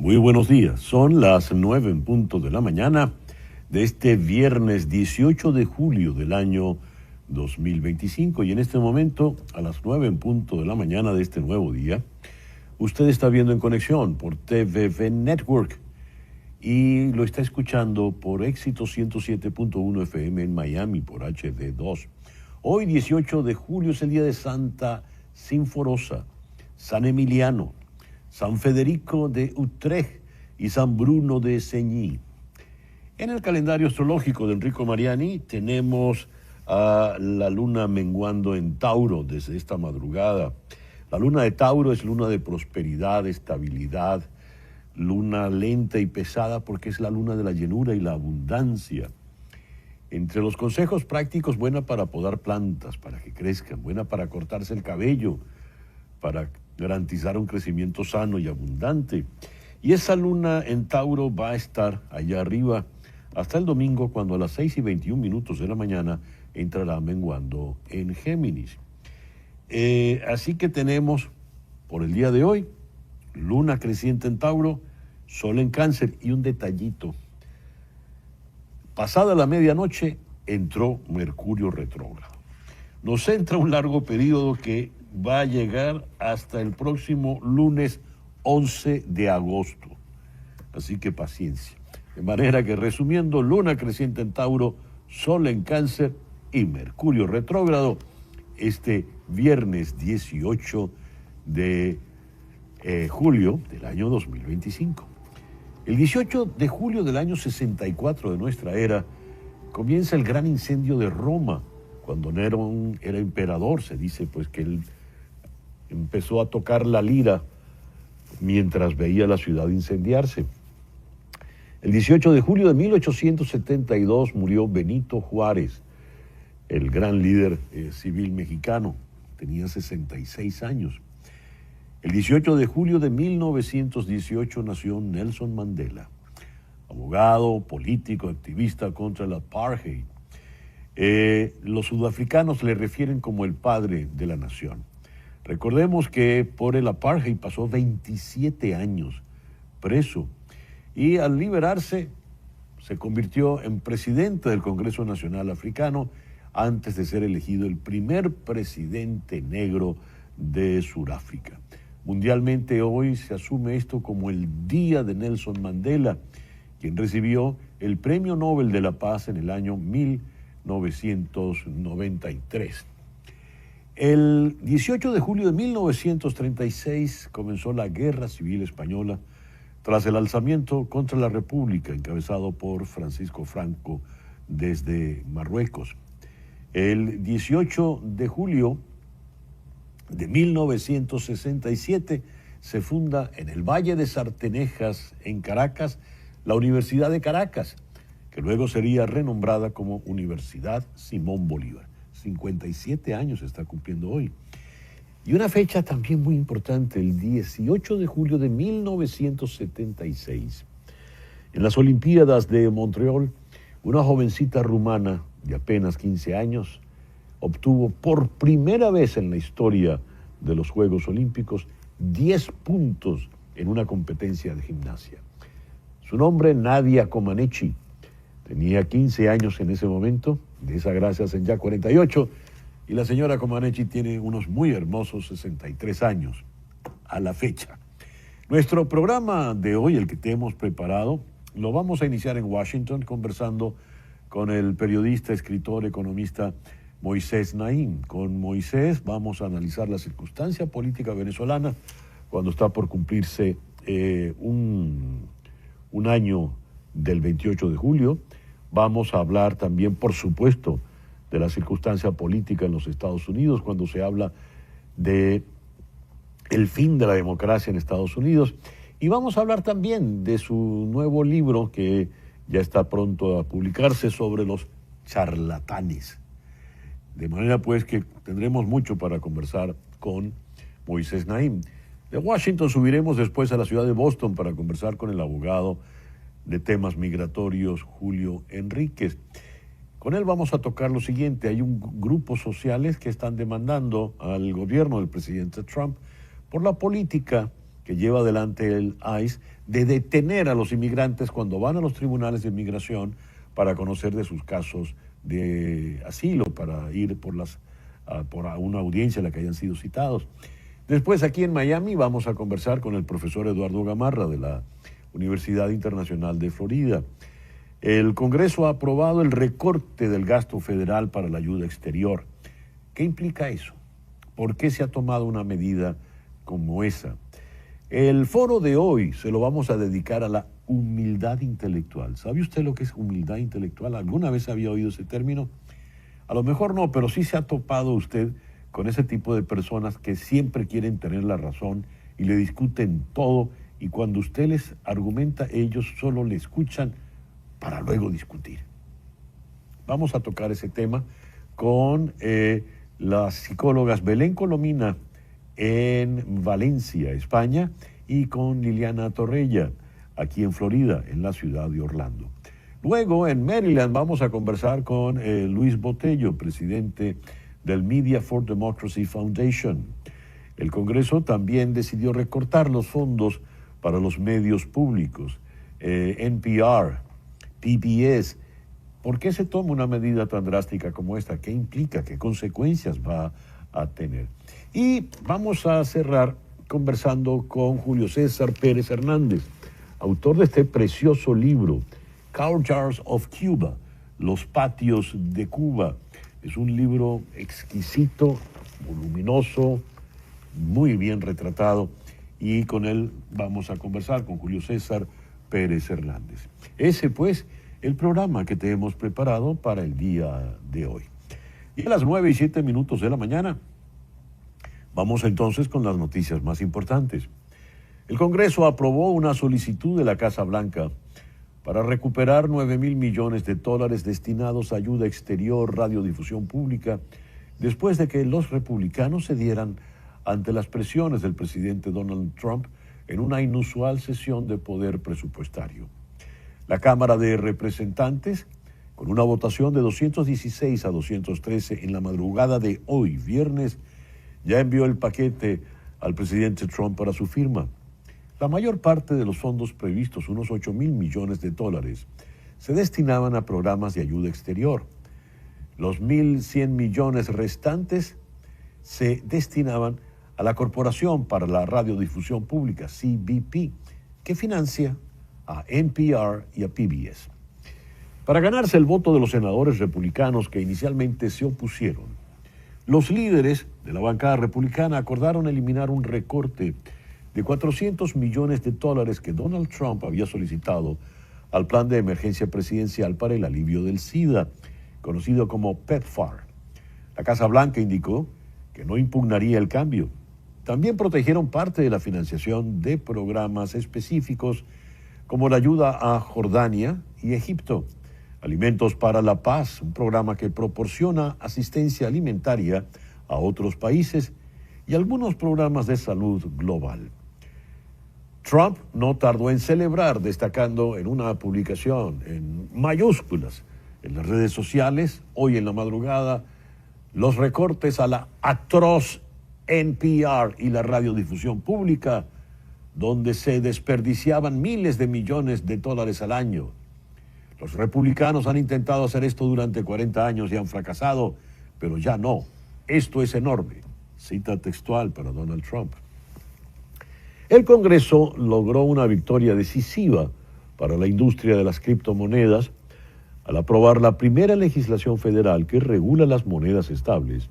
Muy buenos días, son las 9 en punto de la mañana de este viernes 18 de julio del año 2025 y en este momento, a las 9 en punto de la mañana de este nuevo día, usted está viendo En Conexión por TVV Network y lo está escuchando por Éxito 107.1 FM en Miami por HD2. Hoy 18 de julio es el día de Santa Sinforosa, San Emiliano, San Federico de Utrecht y San Bruno de Ceñí. En el calendario astrológico de Enrico Mariani tenemos a la luna menguando en Tauro desde esta madrugada. La luna de Tauro es luna de prosperidad, estabilidad, luna lenta y pesada porque es la luna de la llenura y la abundancia. Entre los consejos prácticos, buena para podar plantas, para que crezcan, buena para cortarse el cabello, para garantizar un crecimiento sano y abundante. Y esa luna en Tauro va a estar allá arriba hasta el domingo, cuando a las 6:21 de la mañana entrará menguando en Géminis. Así que tenemos por el día de hoy luna creciente en Tauro, sol en Cáncer y un detallito. Pasada la medianoche entró Mercurio retrógrado. Nos entra un largo periodo que va a llegar hasta el próximo lunes 11 de agosto. Así que paciencia. De manera que, resumiendo, luna creciente en Tauro, sol en Cáncer y Mercurio retrógrado este viernes 18 de julio del año 2025. El 18 de julio del año 64 de nuestra era comienza el gran incendio de Roma. Cuando Nerón era emperador, se dice pues que él empezó a tocar la lira mientras veía la ciudad incendiarse. El 18 de julio de 1872 murió Benito Juárez, el gran líder civil mexicano. Tenía 66 años. El 18 de julio de 1918 nació Nelson Mandela, abogado, político, activista contra el apartheid. Los sudafricanos le refieren como el padre de la nación. Recordemos que por el apartheid pasó 27 años preso y al liberarse se convirtió en presidente del Congreso Nacional Africano antes de ser elegido el primer presidente negro de Sudáfrica. Mundialmente hoy se asume esto como el Día de Nelson Mandela, quien recibió el Premio Nobel de la Paz en el año 1993. El 18 de julio de 1936 comenzó la Guerra Civil Española tras el alzamiento contra la República encabezado por Francisco Franco desde Marruecos. El 18 de julio de 1967 se funda en el Valle de Sartenejas, en Caracas, la Universidad de Caracas, que luego sería renombrada como Universidad Simón Bolívar. 57 años está cumpliendo hoy. Y una fecha también muy importante, el 18 de julio de 1976. En las Olimpiadas de Montreal, una jovencita rumana de apenas 15 años obtuvo por primera vez en la historia de los Juegos Olímpicos 10 puntos en una competencia de gimnasia. Su nombre, Nadia Comaneci. Tenía 15 años en ese momento, de esa gracia hacen ya 48, y la señora Comaneci tiene unos muy hermosos 63 años a la fecha. Nuestro programa de hoy, el que te hemos preparado, lo vamos a iniciar en Washington conversando con el periodista, escritor, economista Moisés Naim. Con Moisés vamos a analizar la circunstancia política venezolana cuando está por cumplirse un año del 28 de julio. Vamos a hablar también, por supuesto, de la circunstancia política en los Estados Unidos, cuando se habla de el fin de la democracia en Estados Unidos. Y vamos a hablar también de su nuevo libro, que ya está pronto a publicarse, sobre los charlatanes. De manera pues que tendremos mucho para conversar con Moisés Naim. De Washington subiremos después a la ciudad de Boston para conversar con el abogado de temas migratorios, Julio Enríquez. Con él vamos a tocar lo siguiente. Hay grupos sociales que están demandando al gobierno del presidente Trump por la política que lleva adelante el ICE de detener a los inmigrantes cuando van a los tribunales de inmigración para conocer de sus casos de asilo, para ir por una audiencia a la que hayan sido citados. Después, aquí en Miami, vamos a conversar con el profesor Eduardo Gamarra de la Universidad Internacional de Florida. El Congreso ha aprobado el recorte del gasto federal para la ayuda exterior. ¿Qué implica eso? ¿Por qué se ha tomado una medida como esa? El foro de hoy se lo vamos a dedicar a la humildad intelectual. ¿Sabe usted lo que es humildad intelectual? ¿Alguna vez había oído ese término? A lo mejor no, pero sí se ha topado usted con ese tipo de personas que siempre quieren tener la razón y le discuten todo, y cuando usted les argumenta, ellos solo le escuchan para luego discutir. Vamos a tocar ese tema con las psicólogas Belén Colomina en Valencia, España, y con Liliana Torrella, aquí en Florida, en la ciudad de Orlando. Luego, en Maryland, vamos a conversar con Luis Botello, presidente del Media for Democracy Foundation. El Congreso también decidió recortar los fondos para los medios públicos, NPR, PBS. ¿Por qué se toma una medida tan drástica como esta? ¿Qué implica? ¿Qué consecuencias va a tener? Y vamos a cerrar conversando con Julio César Pérez Hernández, autor de este precioso libro, Courtyards of Cuba, Los Patios de Cuba. Es un libro exquisito, voluminoso, muy bien retratado, y con él vamos a conversar con Julio César Pérez Hernández. Ese, pues, el programa que te hemos preparado para el día de hoy. Y a las 9:07 de la mañana, vamos entonces con las noticias más importantes. El Congreso aprobó una solicitud de la Casa Blanca para recuperar $9,000 millones destinados a ayuda exterior, radiodifusión pública, después de que los republicanos cedieran ante las presiones del presidente Donald Trump en una inusual sesión de poder presupuestario. La Cámara de Representantes, con una votación de 216 a 213 en la madrugada de hoy, viernes, ya envió el paquete al presidente Trump para su firma. La mayor parte de los fondos previstos, unos $8,000 millones, se destinaban a programas de ayuda exterior. Los 1,100 millones restantes se destinaban a la Corporación para la Radiodifusión Pública, CBP, que financia a NPR y a PBS. Para ganarse el voto de los senadores republicanos que inicialmente se opusieron, los líderes de la bancada republicana acordaron eliminar un recorte de $400 millones que Donald Trump había solicitado al Plan de Emergencia Presidencial para el Alivio del SIDA, conocido como PEPFAR. La Casa Blanca indicó que no impugnaría el cambio. También protegieron parte de la financiación de programas específicos como la ayuda a Jordania y Egipto, Alimentos para la Paz, un programa que proporciona asistencia alimentaria a otros países, y algunos programas de salud global. Trump no tardó en celebrar, destacando en una publicación en mayúsculas en las redes sociales, hoy en la madrugada, los recortes a la atroz NPR y la radiodifusión pública, donde se desperdiciaban miles de millones de dólares al año. Los republicanos han intentado hacer esto durante 40 años y han fracasado, pero ya no. Esto es enorme. Cita textual para Donald Trump. El Congreso logró una victoria decisiva para la industria de las criptomonedas al aprobar la primera legislación federal que regula las monedas estables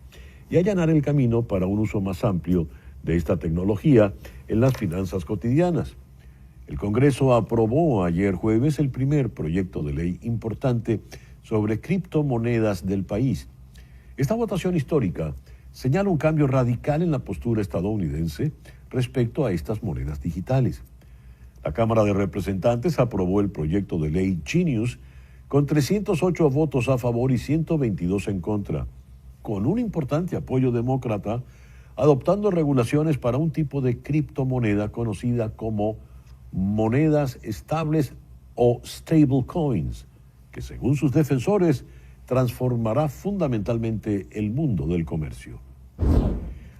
y allanar el camino para un uso más amplio de esta tecnología en las finanzas cotidianas. El Congreso aprobó ayer jueves el primer proyecto de ley importante sobre criptomonedas del país. Esta votación histórica señala un cambio radical en la postura estadounidense respecto a estas monedas digitales. La Cámara de Representantes aprobó el proyecto de ley Genius con 308 votos a favor y 122 en contra, con un importante apoyo demócrata, adoptando regulaciones para un tipo de criptomoneda conocida como monedas estables o stablecoins, que según sus defensores transformará fundamentalmente el mundo del comercio.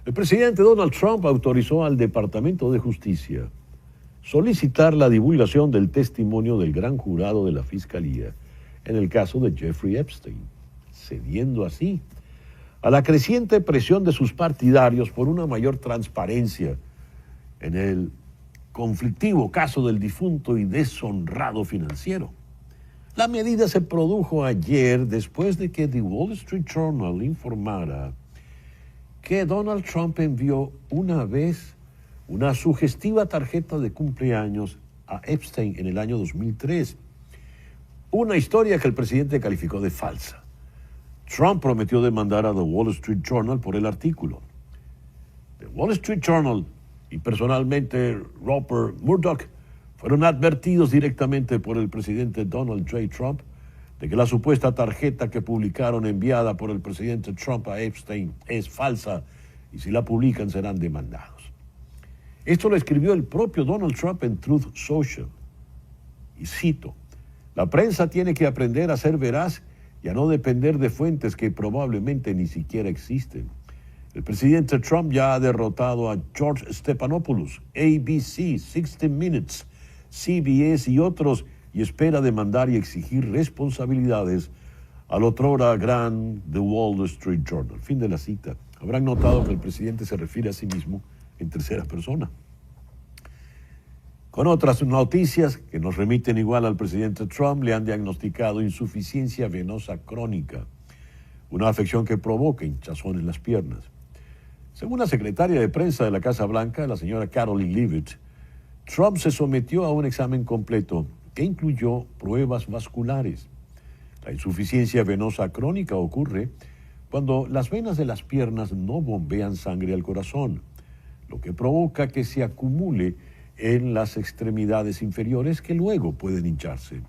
El El presidente Donald Trump autorizó al Departamento de Justicia solicitar la divulgación del testimonio del gran jurado de la Fiscalía en el caso de Jeffrey Epstein, cediendo así a la creciente presión de sus partidarios por una mayor transparencia en el conflictivo caso del difunto y deshonrado financiero. La medida se produjo ayer después de que The Wall Street Journal informara que Donald Trump envió una vez una sugestiva tarjeta de cumpleaños a Epstein en el año 2003. Una historia que el presidente calificó de falsa. Trump prometió demandar a The Wall Street Journal por el artículo. The Wall Street Journal y personalmente Rupert Murdoch fueron advertidos directamente por el presidente Donald J. Trump de que la supuesta tarjeta que publicaron enviada por el presidente Trump a Epstein es falsa y si la publican serán demandados. Esto lo escribió el propio Donald Trump en Truth Social. Y cito, la prensa tiene que aprender a ser veraz y a no depender de fuentes que probablemente ni siquiera existen. El presidente Trump ya ha derrotado a George Stephanopoulos, ABC, 60 Minutes, CBS y otros y espera demandar y exigir responsabilidades al otrora gran The Wall Street Journal. Fin de la cita. Habrán notado que el presidente se refiere a sí mismo en tercera persona. Con otras noticias que nos remiten igual al presidente Trump, le han diagnosticado insuficiencia venosa crónica, una afección que provoca hinchazón en las piernas. Según la secretaria de prensa de la Casa Blanca, la señora Karoline Leavitt, Trump se sometió a un examen completo que incluyó pruebas vasculares. La insuficiencia venosa crónica ocurre cuando las venas de las piernas no bombean sangre al corazón, lo que provoca que se acumule en las extremidades inferiores que luego pueden hincharse.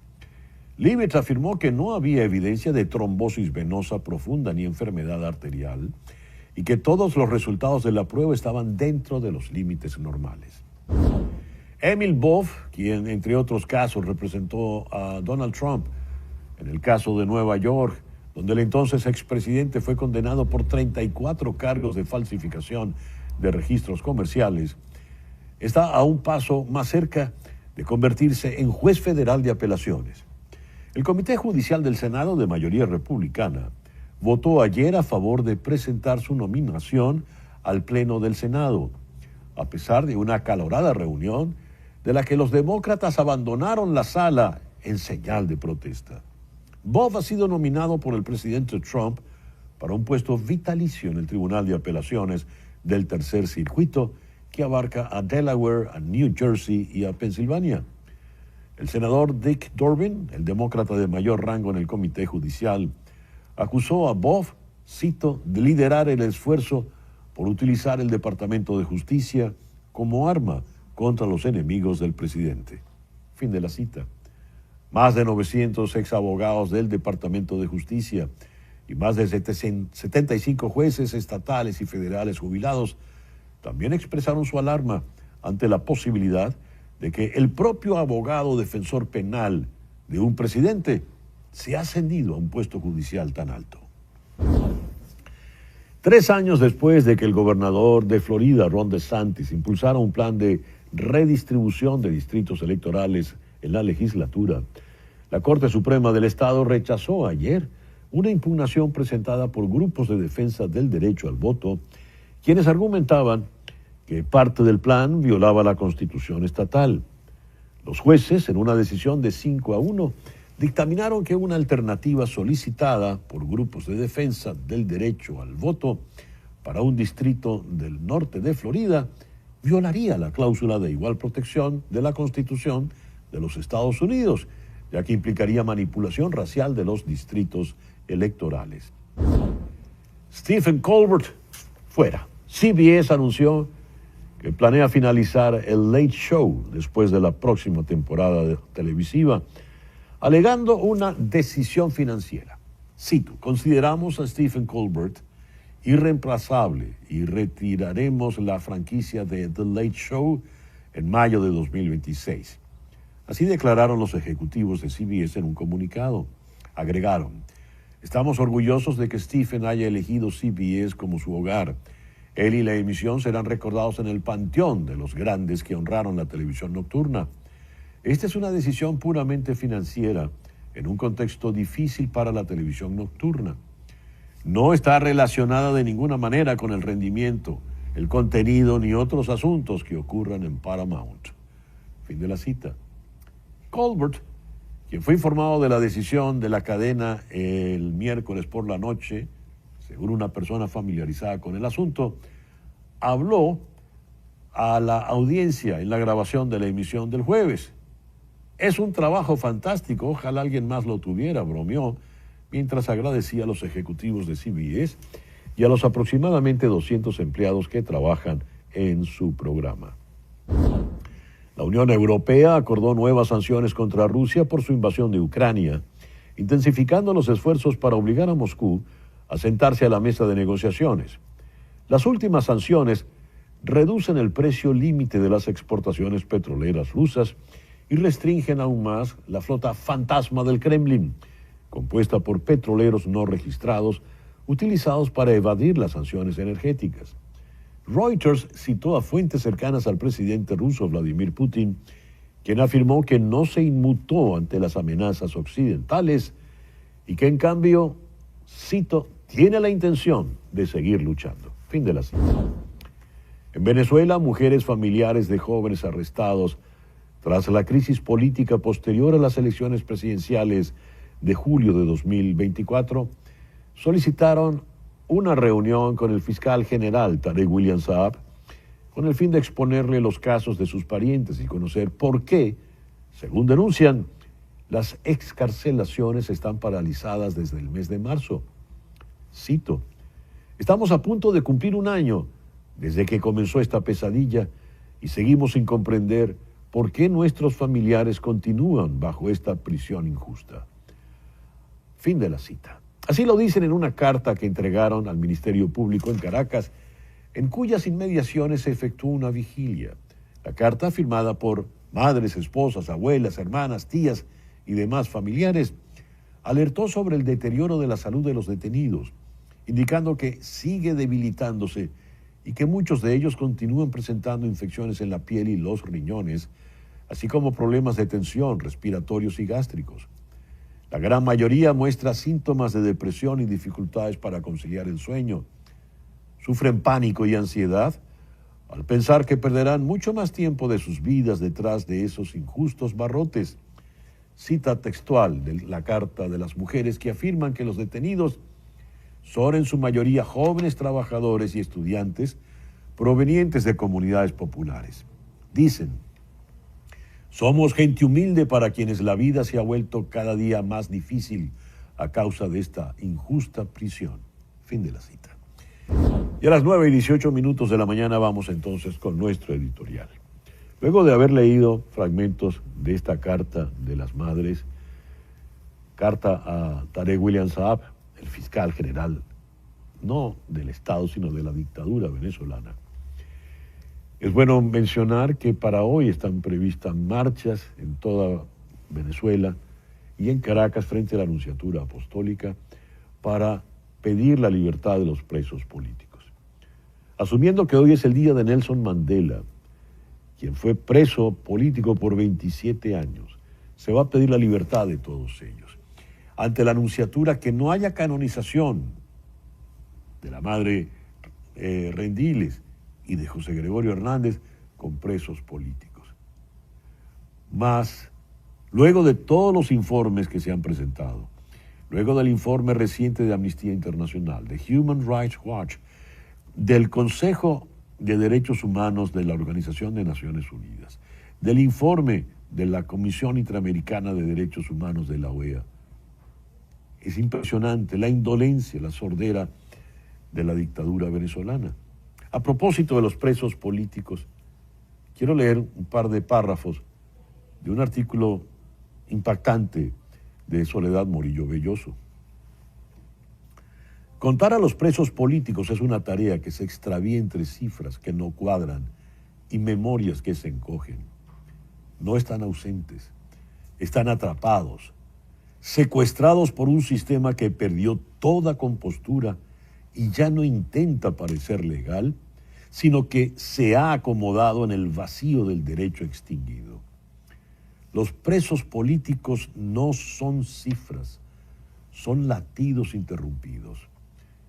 Leavitt afirmó que no había evidencia de trombosis venosa profunda ni enfermedad arterial y que todos los resultados de la prueba estaban dentro de los límites normales. Emil Boff, quien entre otros casos representó a Donald Trump en el caso de Nueva York, donde el entonces expresidente fue condenado por 34 cargos de falsificación de registros comerciales, está a un paso más cerca de convertirse en juez federal de apelaciones. El Comité Judicial del Senado, de mayoría republicana, votó ayer a favor de presentar su nominación al Pleno del Senado, a pesar de una acalorada reunión de la que los demócratas abandonaron la sala en señal de protesta. Boff ha sido nominado por el presidente Trump para un puesto vitalicio en el Tribunal de Apelaciones del Tercer Circuito, que abarca a Delaware, a New Jersey y a Pensilvania. El senador Dick Durbin, el demócrata de mayor rango en el Comité Judicial, acusó a Boff, cito, de liderar el esfuerzo por utilizar el Departamento de Justicia como arma contra los enemigos del presidente. Fin de la cita. Más de 900 exabogados del Departamento de Justicia y más de 75 jueces estatales y federales jubilados también expresaron su alarma ante la posibilidad de que el propio abogado defensor penal de un presidente sea ascendido a un puesto judicial tan alto. 3 años después de que el gobernador de Florida, Ron DeSantis, impulsara un plan de redistribución de distritos electorales en la legislatura, la Corte Suprema del Estado rechazó ayer una impugnación presentada por grupos de defensa del derecho al voto, quienes argumentaban que parte del plan violaba la Constitución estatal. Los jueces, en una decisión de 5-1, dictaminaron que una alternativa solicitada por grupos de defensa del derecho al voto para un distrito del norte de Florida violaría la cláusula de igual protección de la Constitución de los Estados Unidos, ya que implicaría manipulación racial de los distritos electorales. Stephen Colbert, fuera. CBS anunció que planea finalizar el Late Show después de la próxima temporada televisiva, alegando una decisión financiera. Cito, consideramos a Stephen Colbert irreemplazable y retiraremos la franquicia de The Late Show en mayo de 2026. Así declararon los ejecutivos de CBS en un comunicado. Agregaron, estamos orgullosos de que Stephen haya elegido CBS como su hogar. Él y la emisión serán recordados en el panteón de los grandes que honraron la televisión nocturna. Esta es una decisión puramente financiera en un contexto difícil para la televisión nocturna. No está relacionada de ninguna manera con el rendimiento, el contenido ni otros asuntos que ocurran en Paramount. Fin de la cita. Colbert, quien fue informado de la decisión de la cadena el miércoles por la noche, según una persona familiarizada con el asunto, habló a la audiencia en la grabación de la emisión del jueves. Es un trabajo fantástico, ojalá alguien más lo tuviera, bromeó, mientras agradecía a los ejecutivos de CBS y a los aproximadamente 200 empleados que trabajan en su programa. La Unión Europea acordó nuevas sanciones contra Rusia por su invasión de Ucrania, intensificando los esfuerzos para obligar a Moscú a sentarse a la mesa de negociaciones. Las últimas sanciones reducen el precio límite de las exportaciones petroleras rusas y restringen aún más la flota fantasma del Kremlin, compuesta por petroleros no registrados utilizados para evadir las sanciones energéticas. Reuters citó a fuentes cercanas al presidente ruso Vladimir Putin, quien afirmó que no se inmutó ante las amenazas occidentales y que en cambio, cito, tiene la intención de seguir luchando. Fin de la cita. En Venezuela, mujeres familiares de jóvenes arrestados tras la crisis política posterior a las elecciones presidenciales de julio de 2024, solicitaron una reunión con el fiscal general Tarek William Saab con el fin de exponerle los casos de sus parientes y conocer por qué, según denuncian, las excarcelaciones están paralizadas desde el mes de marzo. Cito, estamos a punto de cumplir un año desde que comenzó esta pesadilla y seguimos sin comprender por qué nuestros familiares continúan bajo esta prisión injusta. Fin de la cita. Así lo dicen en una carta que entregaron al Ministerio Público en Caracas, en cuyas inmediaciones se efectuó una vigilia. La carta, firmada por madres, esposas, abuelas, hermanas, tías y demás familiares, alertó sobre el deterioro de la salud de los detenidos, indicando que sigue debilitándose y que muchos de ellos continúan presentando infecciones en la piel y los riñones, así como problemas de tensión, respiratorios y gástricos. La gran mayoría muestra síntomas de depresión y dificultades para conciliar el sueño. Sufren pánico y ansiedad al pensar que perderán mucho más tiempo de sus vidas detrás de esos injustos barrotes. Cita textual de la carta de las mujeres que afirman que los detenidos son en su mayoría jóvenes trabajadores y estudiantes provenientes de comunidades populares. Dicen, somos gente humilde para quienes la vida se ha vuelto cada día más difícil a causa de esta injusta prisión. Fin de la cita. Y a las 9:18 de la mañana vamos entonces con nuestro editorial. Luego de haber leído fragmentos de esta carta de las madres, carta a Tarek William Saab, el fiscal general, no del Estado, sino de la dictadura venezolana, es bueno mencionar que para hoy están previstas marchas en toda Venezuela y en Caracas frente a la Nunciatura Apostólica para pedir la libertad de los presos políticos. Asumiendo que hoy es el día de Nelson Mandela, quien fue preso político por 27 años, se va a pedir la libertad de todos ellos. Ante la Nunciatura, que no haya canonización de la Madre Rendiles y de José Gregorio Hernández con presos políticos. Más, luego de todos los informes que se han presentado, luego del informe reciente de Amnistía Internacional, de Human Rights Watch, del Consejo de Derechos Humanos de la Organización de Naciones Unidas, del informe de la Comisión Interamericana de Derechos Humanos de la OEA, es impresionante la indolencia, la sordera de la dictadura venezolana. A propósito de los presos políticos, quiero leer un par de párrafos de un artículo impactante de Soledad Morillo Belloso. Contar a los presos políticos es una tarea que se extravía entre cifras que no cuadran y memorias que se encogen. No están ausentes, están atrapados, secuestrados por un sistema que perdió toda compostura y ya no intenta parecer legal sino que se ha acomodado en el vacío del derecho extinguido. Los presos políticos no son cifras, son latidos interrumpidos.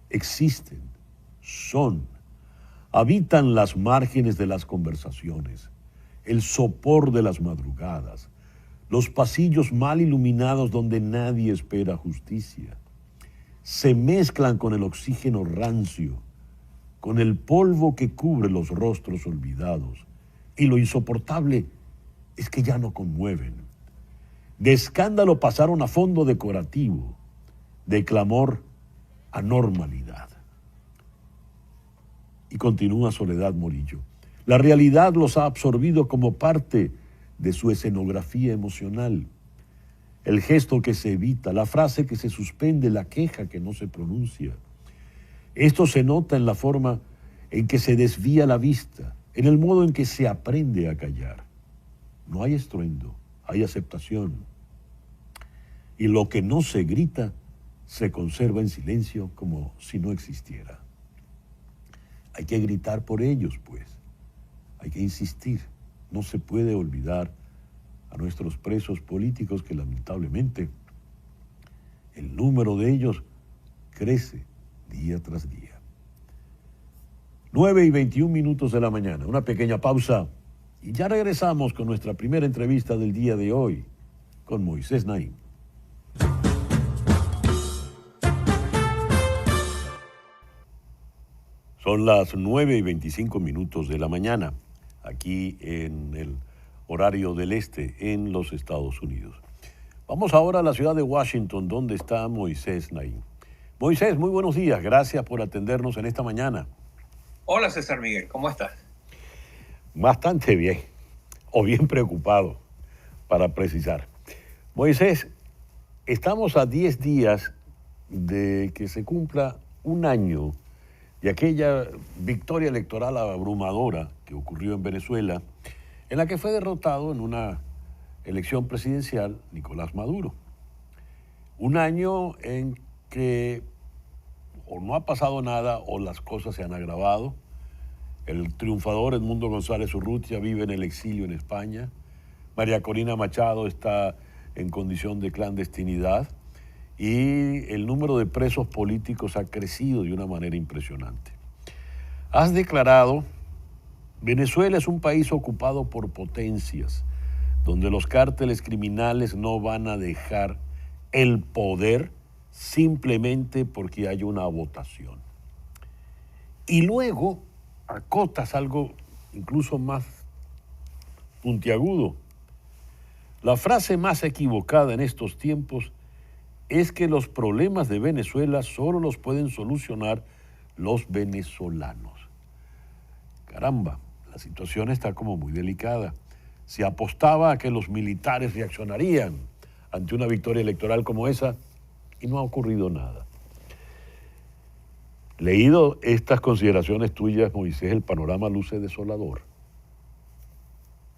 Existen, son, habitan las márgenes de las conversaciones, el sopor de las madrugadas, los pasillos mal iluminados donde nadie espera justicia. Se mezclan con el oxígeno rancio, con el polvo que cubre los rostros olvidados, y lo insoportable es que ya no conmueven. De escándalo pasaron a fondo decorativo, de clamor a normalidad. Y continúa Soledad Morillo. La realidad los ha absorbido como parte de su escenografía emocional. El gesto que se evita, la frase que se suspende, la queja que no se pronuncia. Esto se nota en la forma en que se desvía la vista, en el modo en que se aprende a callar. No hay estruendo, hay aceptación. Y lo que no se grita se conserva en silencio como si no existiera. Hay que gritar por ellos, pues. Hay que insistir. No se puede olvidar a nuestros presos políticos que lamentablemente el número de ellos crece día tras día. 9:21 de la mañana. Una pequeña pausa y ya regresamos con nuestra primera entrevista del día de hoy con Moisés Naim. Son las 9:25 de la mañana, aquí en el horario del este, en los Estados Unidos. Vamos ahora a la ciudad de Washington, donde está Moisés Naim. Moisés, muy buenos días. Gracias por atendernos en esta mañana. Hola, César Miguel. ¿Cómo estás? Bastante bien, o bien preocupado, para precisar. Moisés, estamos a 10 días de que se cumpla un año de aquella victoria electoral abrumadora que ocurrió en Venezuela, en la que fue derrotado en una elección presidencial Nicolás Maduro. Un año en que o no ha pasado nada o las cosas se han agravado. El triunfador Edmundo González Urrutia vive en el exilio en España. María Corina Machado está en condición de clandestinidad y el número de presos políticos ha crecido de una manera impresionante. Has declarado: Venezuela es un país ocupado por potencias, donde los cárteles criminales no van a dejar el poder simplemente porque hay una votación. Y luego acotas algo incluso más puntiagudo. La frase más equivocada en estos tiempos es que los problemas de Venezuela solo los pueden solucionar los venezolanos. Caramba, la situación está como muy delicada. Se apostaba a que los militares reaccionarían ante una victoria electoral como esa y no ha ocurrido nada. Leído estas consideraciones tuyas, Moisés, el panorama luce desolador.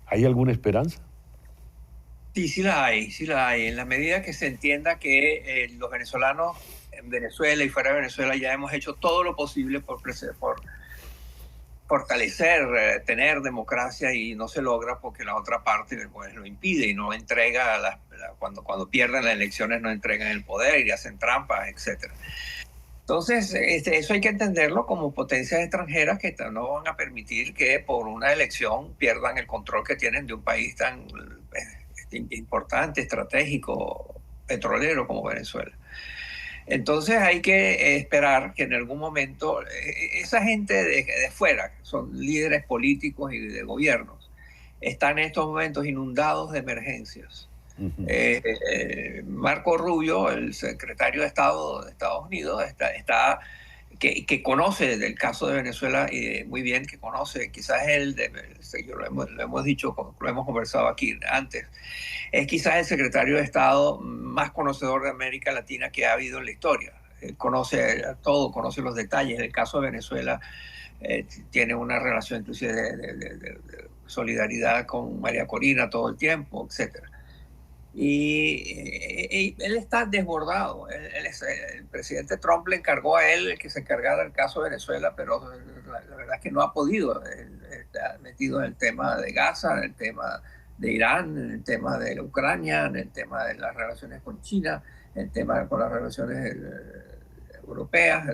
¿Hay alguna esperanza? Sí, sí la hay, sí la hay. En la medida que se entienda que los venezolanos en Venezuela y fuera de Venezuela ya hemos hecho todo lo posible por fortalecer, tener democracia, y no se logra porque la otra parte pues, lo impide y no entrega, cuando pierden las elecciones no entregan el poder y hacen trampas, etc. Entonces, eso hay que entenderlo como potencias extranjeras que no van a permitir que por una elección pierdan el control que tienen de un país tan importante, estratégico, petrolero como Venezuela. Entonces hay que esperar que en algún momento esa gente de fuera, que son líderes políticos y de gobiernos, están en estos momentos inundados de emergencias. Uh-huh. Marco Rubio, el secretario de Estado de Estados Unidos, que conoce del caso de Venezuela muy bien, que conoce, quizás lo hemos dicho, lo hemos conversado aquí antes, es quizás el secretario de Estado más conocedor de América Latina que ha habido en la historia. Él conoce todo, conoce los detalles. El caso de Venezuela tiene una relación inclusive de solidaridad con María Corina todo el tiempo, etc. Y él está desbordado. El presidente Trump le encargó a él que se encargara del caso de Venezuela, pero la verdad es que no ha podido. Él está metido en el tema de Gaza, en el tema de Irán, en el tema de Ucrania, en el tema de las relaciones con China, en el tema con las relaciones europeas,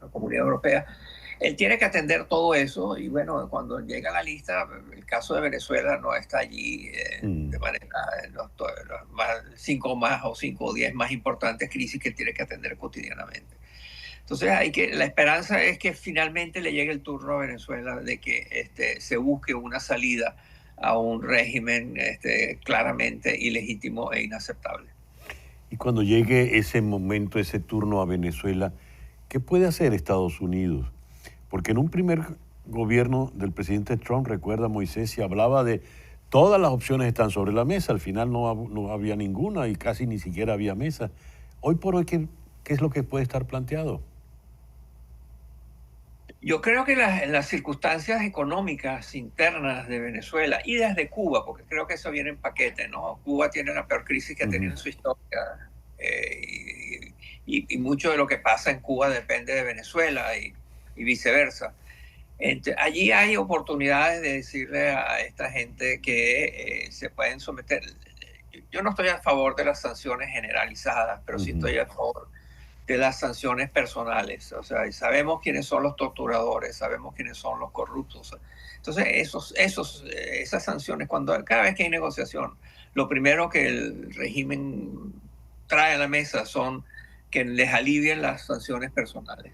la Comunidad Europea. Él tiene que atender todo eso y bueno, cuando llega a la lista, el caso de Venezuela no está allí de manera, los 5 o 10 más importantes crisis que él tiene que atender cotidianamente. Entonces la esperanza es que finalmente le llegue el turno a Venezuela de que se busque una salida a un régimen claramente ilegítimo e inaceptable. Y cuando llegue ese momento, ese turno a Venezuela, ¿qué puede hacer Estados Unidos? Porque en un primer gobierno del presidente Trump, recuerda Moisés, se hablaba de todas las opciones están sobre la mesa, al final no había ninguna y casi ni siquiera había mesa. Hoy por hoy, ¿qué es lo que puede estar planteado? Yo creo que las circunstancias económicas internas de Venezuela y desde Cuba, porque creo que eso viene en paquete, ¿no? Cuba tiene la peor crisis que ha tenido en su historia y mucho de lo que pasa en Cuba depende de Venezuela y viceversa. Allí hay oportunidades de decirle a esta gente que se pueden someter. Yo no estoy a favor de las sanciones generalizadas, pero sí estoy a favor de las sanciones personales. O sea, sabemos quiénes son los torturadores, sabemos quiénes son los corruptos. Entonces, esas sanciones, cada vez que hay negociación, lo primero que el régimen trae a la mesa son que les alivien las sanciones personales.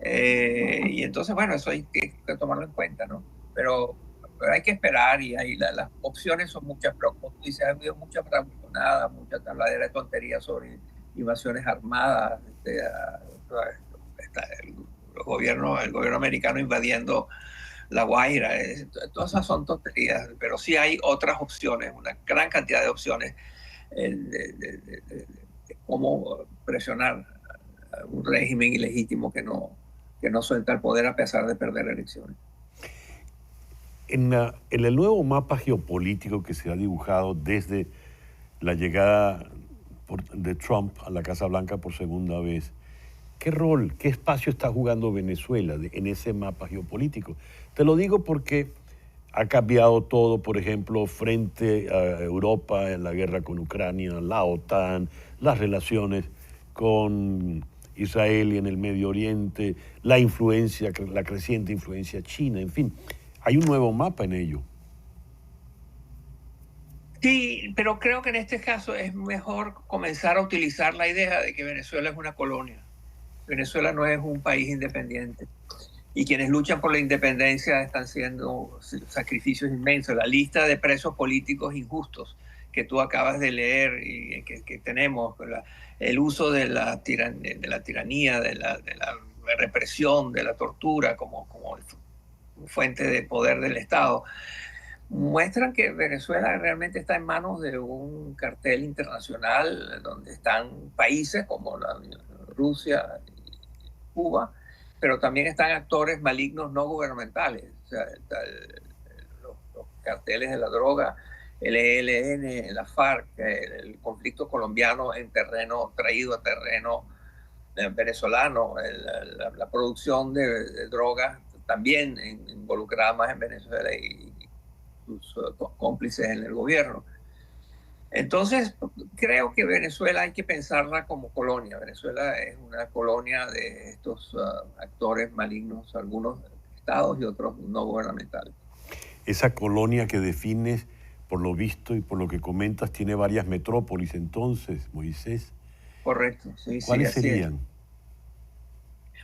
Y entonces, bueno, eso hay que tomarlo en cuenta, ¿no? Pero hay que esperar y las opciones son muchas, pero como tú dices, ha habido mucha bravuconada, mucha tabladera de tonterías sobre invasiones armadas, el gobierno americano invadiendo La Guaira, todas esas son tonterías, pero sí hay otras opciones, una gran cantidad de opciones de cómo presionar a un régimen ilegítimo que no suelta el poder a pesar de perder elecciones. En el nuevo mapa geopolítico que se ha dibujado desde la llegada de Trump a la Casa Blanca por segunda vez, ¿qué rol, qué espacio está jugando Venezuela en ese mapa geopolítico? Te lo digo porque ha cambiado todo, por ejemplo, frente a Europa en la guerra con Ucrania, la OTAN, las relaciones con Israel y en el Medio Oriente, la creciente influencia china, en fin, hay un nuevo mapa en ello. Sí, pero creo que en este caso es mejor comenzar a utilizar la idea de que Venezuela es una colonia. Venezuela no es un país independiente. Y quienes luchan por la independencia están haciendo sacrificios inmensos. La lista de presos políticos injustos que tú acabas de leer y que tenemos, el uso de la tiranía, de la represión, de la tortura como fuente de poder del Estado, muestran que Venezuela realmente está en manos de un cartel internacional donde están países como Rusia y Cuba, pero también están actores malignos no gubernamentales, o sea, los carteles de la droga, el ELN, la FARC, el conflicto colombiano traído a terreno venezolano, la producción de drogas también involucrada más en Venezuela y sus cómplices en el gobierno. Entonces, creo que Venezuela hay que pensarla como colonia. Venezuela es una colonia de estos actores malignos, algunos estados y otros no gubernamentales. Esa colonia que defines, por lo visto y por lo que comentas, tiene varias metrópolis entonces, Moisés. Correcto, sí. ¿Cuáles serían?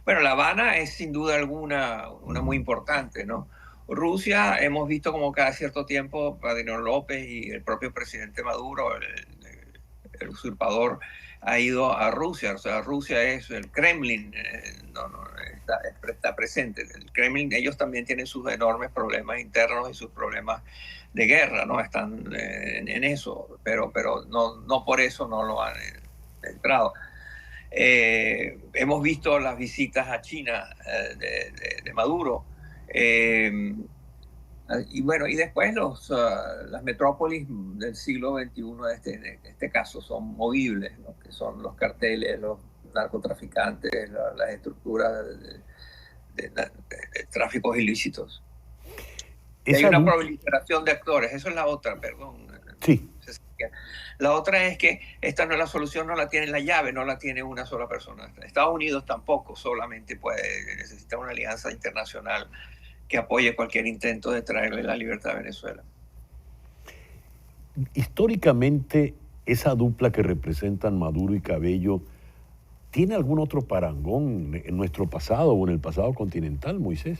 Bueno, La Habana es sin duda alguna una muy importante, ¿no? Rusia, hemos visto como cada cierto tiempo Vladimir López y el propio presidente Maduro, el usurpador, ha ido a Rusia. O sea, Rusia es el Kremlin, está presente. El Kremlin, ellos también tienen sus enormes problemas internos y sus problemas de guerra, ¿no? Están en eso, pero no por eso no lo han entrado. Hemos visto las visitas a China de Maduro. Y bueno, y después las metrópolis del siglo XXI en este caso son movibles, ¿no? Que son los carteles, los narcotraficantes, las estructuras de tráficos ilícitos. Esa Hay una dupla- proliferación de actores, eso es la otra, perdón. Sí, La otra es que esta no es la solución, no la tiene la llave, no la tiene una sola persona. Estados Unidos tampoco solamente necesita una alianza internacional que apoye cualquier intento de traerle la libertad a Venezuela. históricamente esa dupla que representan Maduro y Cabello, ¿tiene algún otro parangón en nuestro pasado o en el pasado continental, Moisés?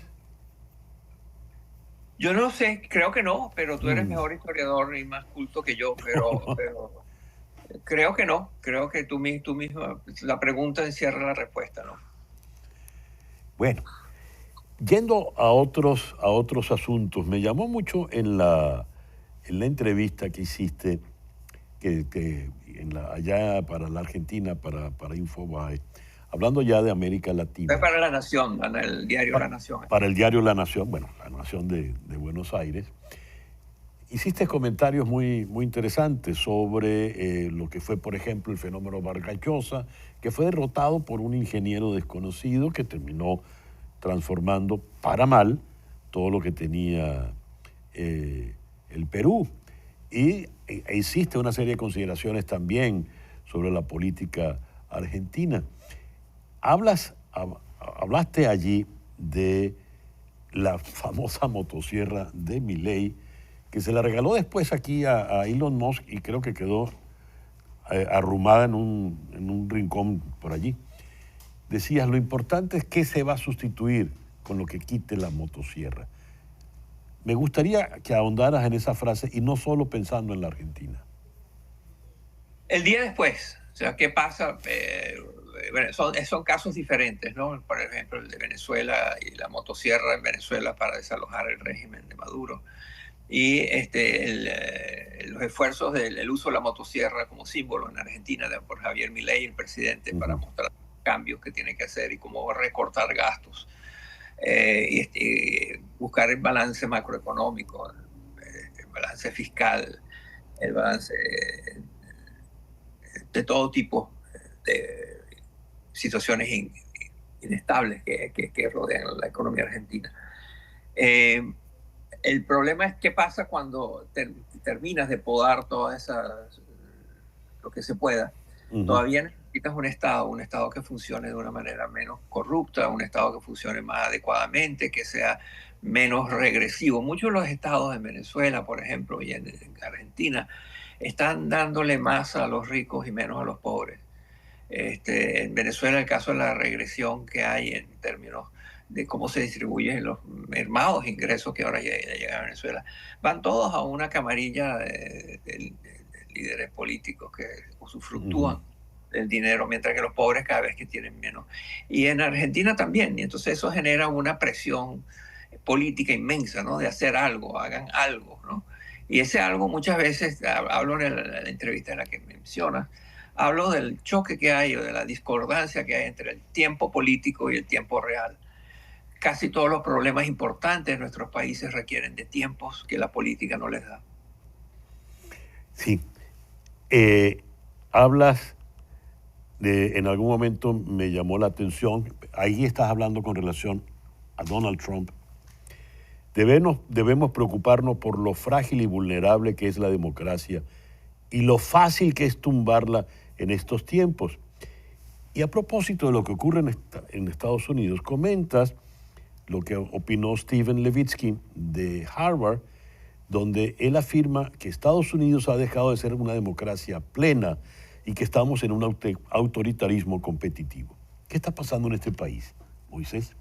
Yo no sé, creo que no, pero tú eres Mm. mejor historiador y más culto que yo, pero creo que no, creo que tú mismo, la pregunta encierra la respuesta, ¿no? Bueno, yendo a otros asuntos, me llamó mucho en la entrevista que hiciste allá para la Argentina, para Infobae, hablando ya de América Es Latina, para La Nación, para el diario La Nación. para el diario La Nación, bueno, La Nación de Buenos Aires, hiciste comentarios muy, muy interesantes sobre lo que fue, por ejemplo, el fenómeno Vargas Llosa, que fue derrotado por un ingeniero desconocido que terminó transformando para mal todo lo que tenía el Perú. Y hiciste una serie de consideraciones también sobre la política argentina. Hablaste allí de la famosa motosierra de Milei, que se la regaló después aquí a Elon Musk y creo que quedó arrumada en un rincón por allí. Decías, lo importante es qué se va a sustituir con lo que quite la motosierra. Me gustaría que ahondaras en esa frase y no solo pensando en la Argentina. El día después, o sea, ¿qué pasa? Bueno, son casos diferentes, ¿no? Por ejemplo, el de Venezuela y la motosierra en Venezuela para desalojar el régimen de Maduro. Y los esfuerzos del uso de la motosierra como símbolo en Argentina por Javier Milei, el presidente, para mostrar cambios que tiene que hacer y cómo recortar gastos. Y buscar el balance macroeconómico, el balance fiscal, el balance de todo tipo de situaciones inestables que rodean la economía argentina. El problema es qué pasa cuando terminas de podar todas esas, lo que se pueda. Todavía necesitas un Estado que funcione de una manera menos corrupta, un Estado que funcione más adecuadamente, que sea menos regresivo. Muchos de los estados en Venezuela, por ejemplo, y en Argentina, están dándole más a los ricos y menos a los pobres. En Venezuela, el caso de la regresión que hay en términos de cómo se distribuyen los mermados ingresos que ahora llegan a Venezuela, van todos a una camarilla de líderes políticos que usufructúan del dinero, mientras que los pobres cada vez que tienen menos. Y en Argentina también, y entonces eso genera una presión política inmensa, ¿no? De hacer algo, hagan algo, ¿no? Y ese algo muchas veces, hablo en la entrevista en la que mencionas, hablo del choque que hay o de la discordancia que hay entre el tiempo político y el tiempo real. Casi todos los problemas importantes de nuestros países requieren de tiempos que la política no les da. Sí. Hablas en algún momento me llamó la atención, ahí estás hablando con relación a Donald Trump. Debemos preocuparnos por lo frágil y vulnerable que es la democracia y lo fácil que es tumbarla en estos tiempos. Y a propósito de lo que ocurre en Estados Unidos, comentas lo que opinó Steven Levitsky de Harvard, donde él afirma que Estados Unidos ha dejado de ser una democracia plena y que estamos en un autoritarismo competitivo. ¿Qué está pasando en este país, Moisés?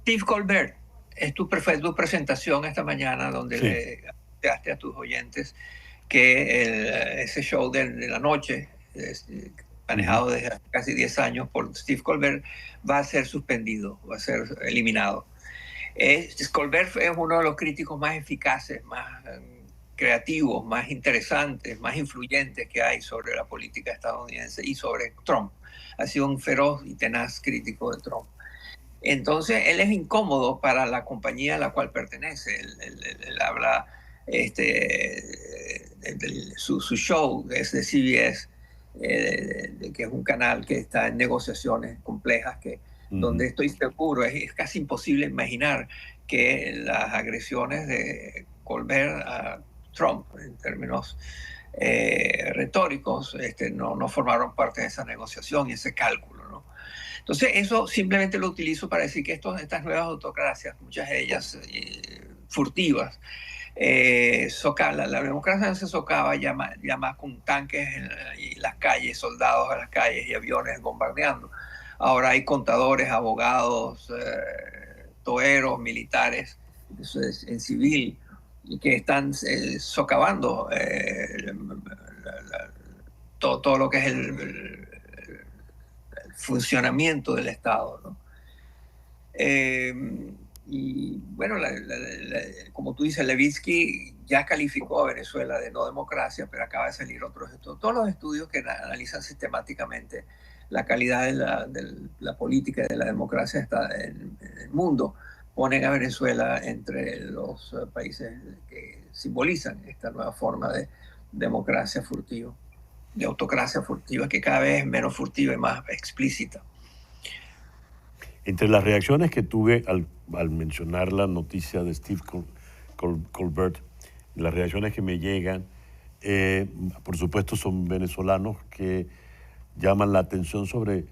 Steve Colbert, es tu presentación esta mañana donde Sí. le anunciaste a tus oyentes que ese show de la noche, manejado desde hace casi 10 años por Steve Colbert, va a ser suspendido, va a ser eliminado. Colbert es uno de los críticos más eficaces, más creativos, más interesantes, más influyentes que hay sobre la política estadounidense y sobre Trump. Ha sido un feroz y tenaz crítico de Trump. Entonces, él es incómodo para la compañía a la cual pertenece. Él habla, su show es de CBS, que es un canal que está en negociaciones complejas que donde estoy seguro, es casi imposible imaginar que las agresiones de Colbert a Trump, en términos retóricos, no formaron parte de esa negociación y ese cálculo, ¿no? Entonces, eso simplemente lo utilizo para decir que estas nuevas autocracias, muchas de ellas furtivas, la democracia no se socava ya más con tanques y las calles, soldados a las calles y aviones bombardeando. Ahora hay contadores, abogados, toeros, militares en civil que están socavando todo lo que es el funcionamiento del Estado, ¿no? Y bueno, como tú dices, Levitsky ya calificó a Venezuela de no democracia, pero acaba de salir otros estudios. Todos los estudios que analizan sistemáticamente la calidad de la política y de la democracia en el mundo ponen a Venezuela entre los países que simbolizan esta nueva forma de democracia furtiva, de autocracia furtiva, que cada vez es menos furtiva y más explícita. Entre las reacciones que tuve al mencionar la noticia de Steve Colbert, las reacciones que me llegan, por supuesto son venezolanos que llaman la atención sobre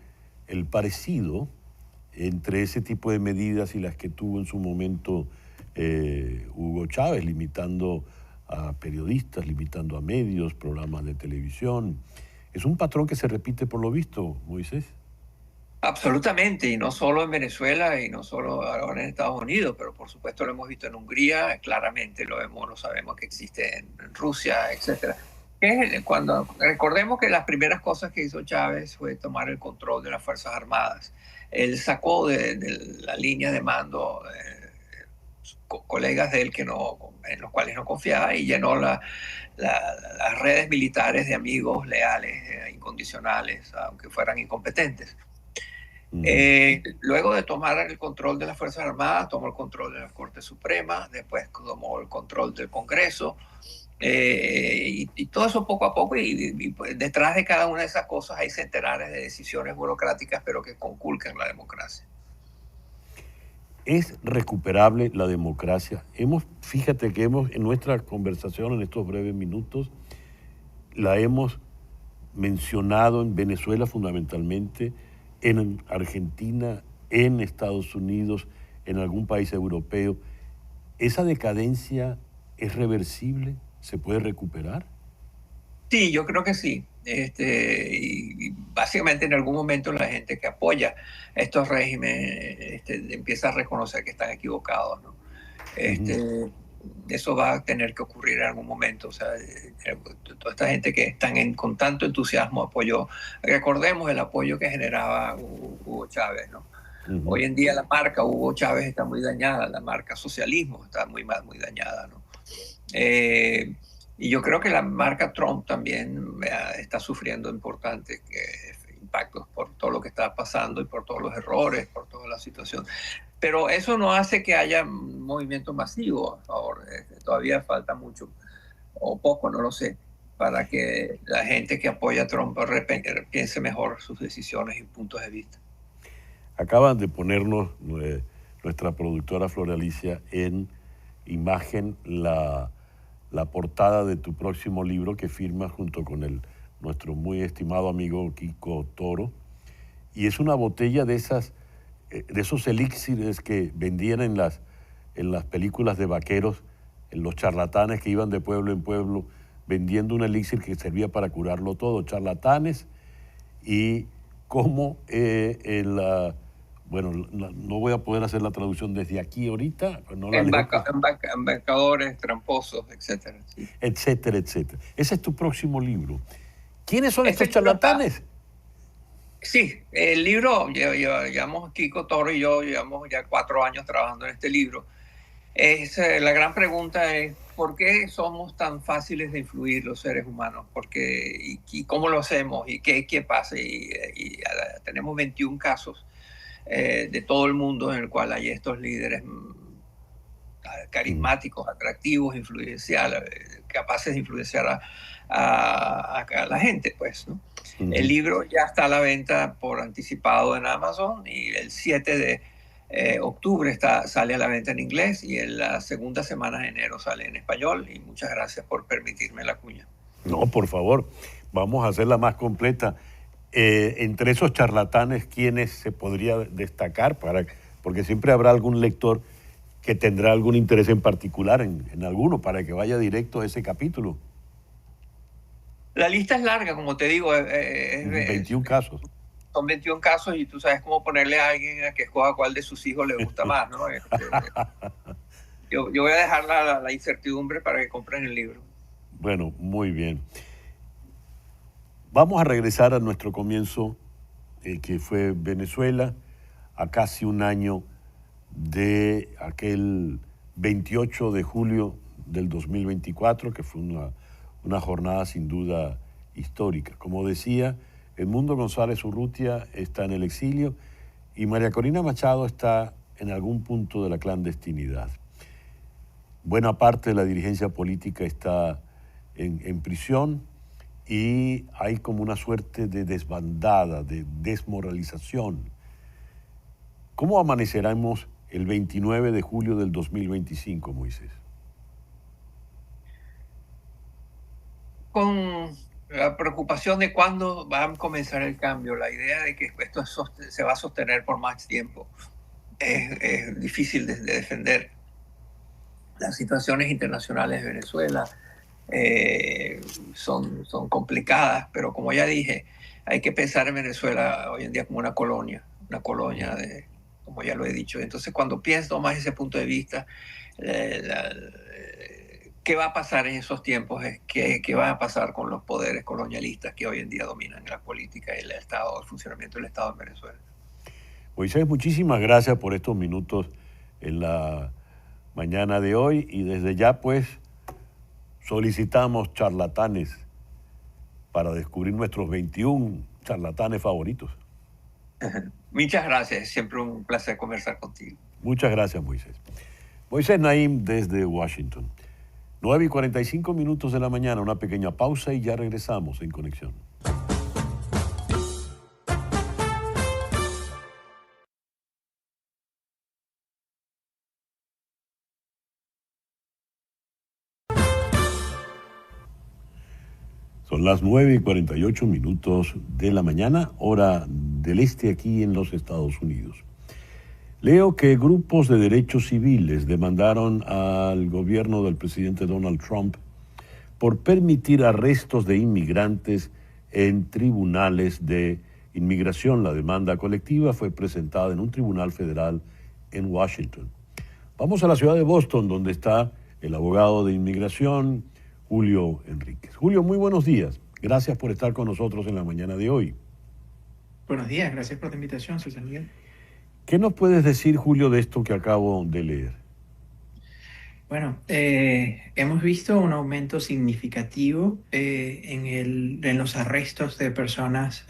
el parecido entre ese tipo de medidas y las que tuvo en su momento Hugo Chávez, limitando a periodistas, limitando a medios, programas de televisión. Es un patrón que se repite por lo visto, Moisés. Absolutamente, y no solo en Venezuela y no solo ahora en Estados Unidos, pero por supuesto lo hemos visto en Hungría, claramente lo sabemos que existe en Rusia, etc. Recordemos que las primeras cosas que hizo Chávez fue tomar el control de las Fuerzas Armadas. Él sacó de la línea de mando colegas de él en los cuales no confiaba y llenó las redes militares de amigos leales, incondicionales, aunque fueran incompetentes. Luego de tomar el control de las Fuerzas Armadas, tomó el control de la Corte Suprema, después tomó el control del Congreso, y todo eso poco a poco, y pues, detrás de cada una de esas cosas hay centenares de decisiones burocráticas, pero que conculcan la democracia. ¿Es recuperable la democracia? Fíjate que en nuestra conversación, en estos breves minutos, la hemos mencionado en Venezuela fundamentalmente, en Argentina, en Estados Unidos, en algún país europeo. ¿Esa decadencia es reversible? ¿Se puede recuperar? Sí, yo creo que sí. Y básicamente en algún momento la gente que apoya estos regímenes empieza a reconocer que están equivocados, ¿no? Eso va a tener que ocurrir en algún momento. O sea, toda esta gente que están con tanto entusiasmo apoyó. Recordemos el apoyo que generaba Hugo Chávez, ¿no? Hoy en día la marca Hugo Chávez está muy dañada, la marca socialismo está muy dañada, ¿no? Y yo creo que la marca Trump también está sufriendo importantes impactos por todo lo que está pasando y por todos los errores, por toda la situación. Pero eso no hace que haya un movimiento masivo a favor. Todavía falta mucho, o poco, no lo sé, para que la gente que apoya a Trump piense mejor sus decisiones y puntos de vista. Acaban de ponernos nuestra productora Flor Alicia en imagen la portada de tu próximo libro que firmas junto con nuestro muy estimado amigo Kiko Toro. Y es una botella de esos elixires que vendían en las películas de vaqueros, en los charlatanes que iban de pueblo en pueblo vendiendo un elixir que servía para curarlo todo, charlatanes, y cómo no voy a poder hacer la traducción desde aquí ahorita. No embaucadores, tramposos, etcétera. Sí. Etcétera, etcétera. Ese es tu próximo libro. ¿Quiénes son estos charlatanes? Sí, el libro, llevamos Kiko Toro y yo, llevamos ya 4 años trabajando en este libro. La gran pregunta es, ¿por qué somos tan fáciles de influir los seres humanos? ¿Y cómo lo hacemos? ¿Y qué pasa? Tenemos 21 casos de todo el mundo en el cual hay estos líderes carismáticos, atractivos, influenciales, capaces de influenciar a la gente, pues, ¿no? Uh-huh. El libro ya está a la venta por anticipado en Amazon y el 7 de octubre sale a la venta en inglés y en la segunda semana de enero sale en español. Y muchas gracias por permitirme la cuña. No, por favor, vamos a hacerla más completa. Entre esos charlatanes, ¿quiénes se podría destacar? Porque siempre habrá algún lector que tendrá algún interés en particular en alguno para que vaya directo a ese capítulo. La lista es larga, como te digo. 21 casos. Son 21 casos y tú sabes cómo ponerle a alguien a que escoja cuál de sus hijos le gusta más, ¿no? Yo voy a dejar la incertidumbre para que compren el libro. Bueno, muy bien. Vamos a regresar a nuestro comienzo, que fue Venezuela, a casi un año de aquel 28 de julio del 2024, que fue una jornada sin duda histórica. Como decía, Edmundo González Urrutia está en el exilio y María Corina Machado está en algún punto de la clandestinidad. Buena parte de la dirigencia política está en prisión y hay como una suerte de desbandada, de desmoralización. ¿Cómo amaneceremos el 29 de julio del 2025, Moisés? Con la preocupación de cuándo va a comenzar el cambio, la idea de que esto se va a sostener por más tiempo es difícil de defender. Las situaciones internacionales de Venezuela son complicadas, pero como ya dije, hay que pensar en Venezuela hoy en día como una colonia como ya lo he dicho. Entonces, cuando pienso más ese punto de vista, ¿qué va a pasar en esos tiempos? ¿Qué va a pasar con los poderes colonialistas que hoy en día dominan la política y el funcionamiento del Estado en Venezuela? Moisés, muchísimas gracias por estos minutos en la mañana de hoy y desde ya pues solicitamos charlatanes para descubrir nuestros 21 charlatanes favoritos. Muchas gracias, siempre un placer conversar contigo. Muchas gracias, Moisés. Moisés Naim desde Washington. 9:45 de la mañana, una pequeña pausa y ya regresamos en Conexión. Son las 9:48 de la mañana, hora del este aquí en los Estados Unidos. Leo que grupos de derechos civiles demandaron al gobierno del presidente Donald Trump por permitir arrestos de inmigrantes en tribunales de inmigración. La demanda colectiva fue presentada en un tribunal federal en Washington. Vamos a la ciudad de Boston, donde está el abogado de inmigración, Julio Enríquez. Julio, muy buenos días. Gracias por estar con nosotros en la mañana de hoy. Buenos días, gracias por la invitación, César Miguel. ¿Qué nos puedes decir, Julio, de esto que acabo de leer? Bueno, hemos visto un aumento significativo en los arrestos de personas,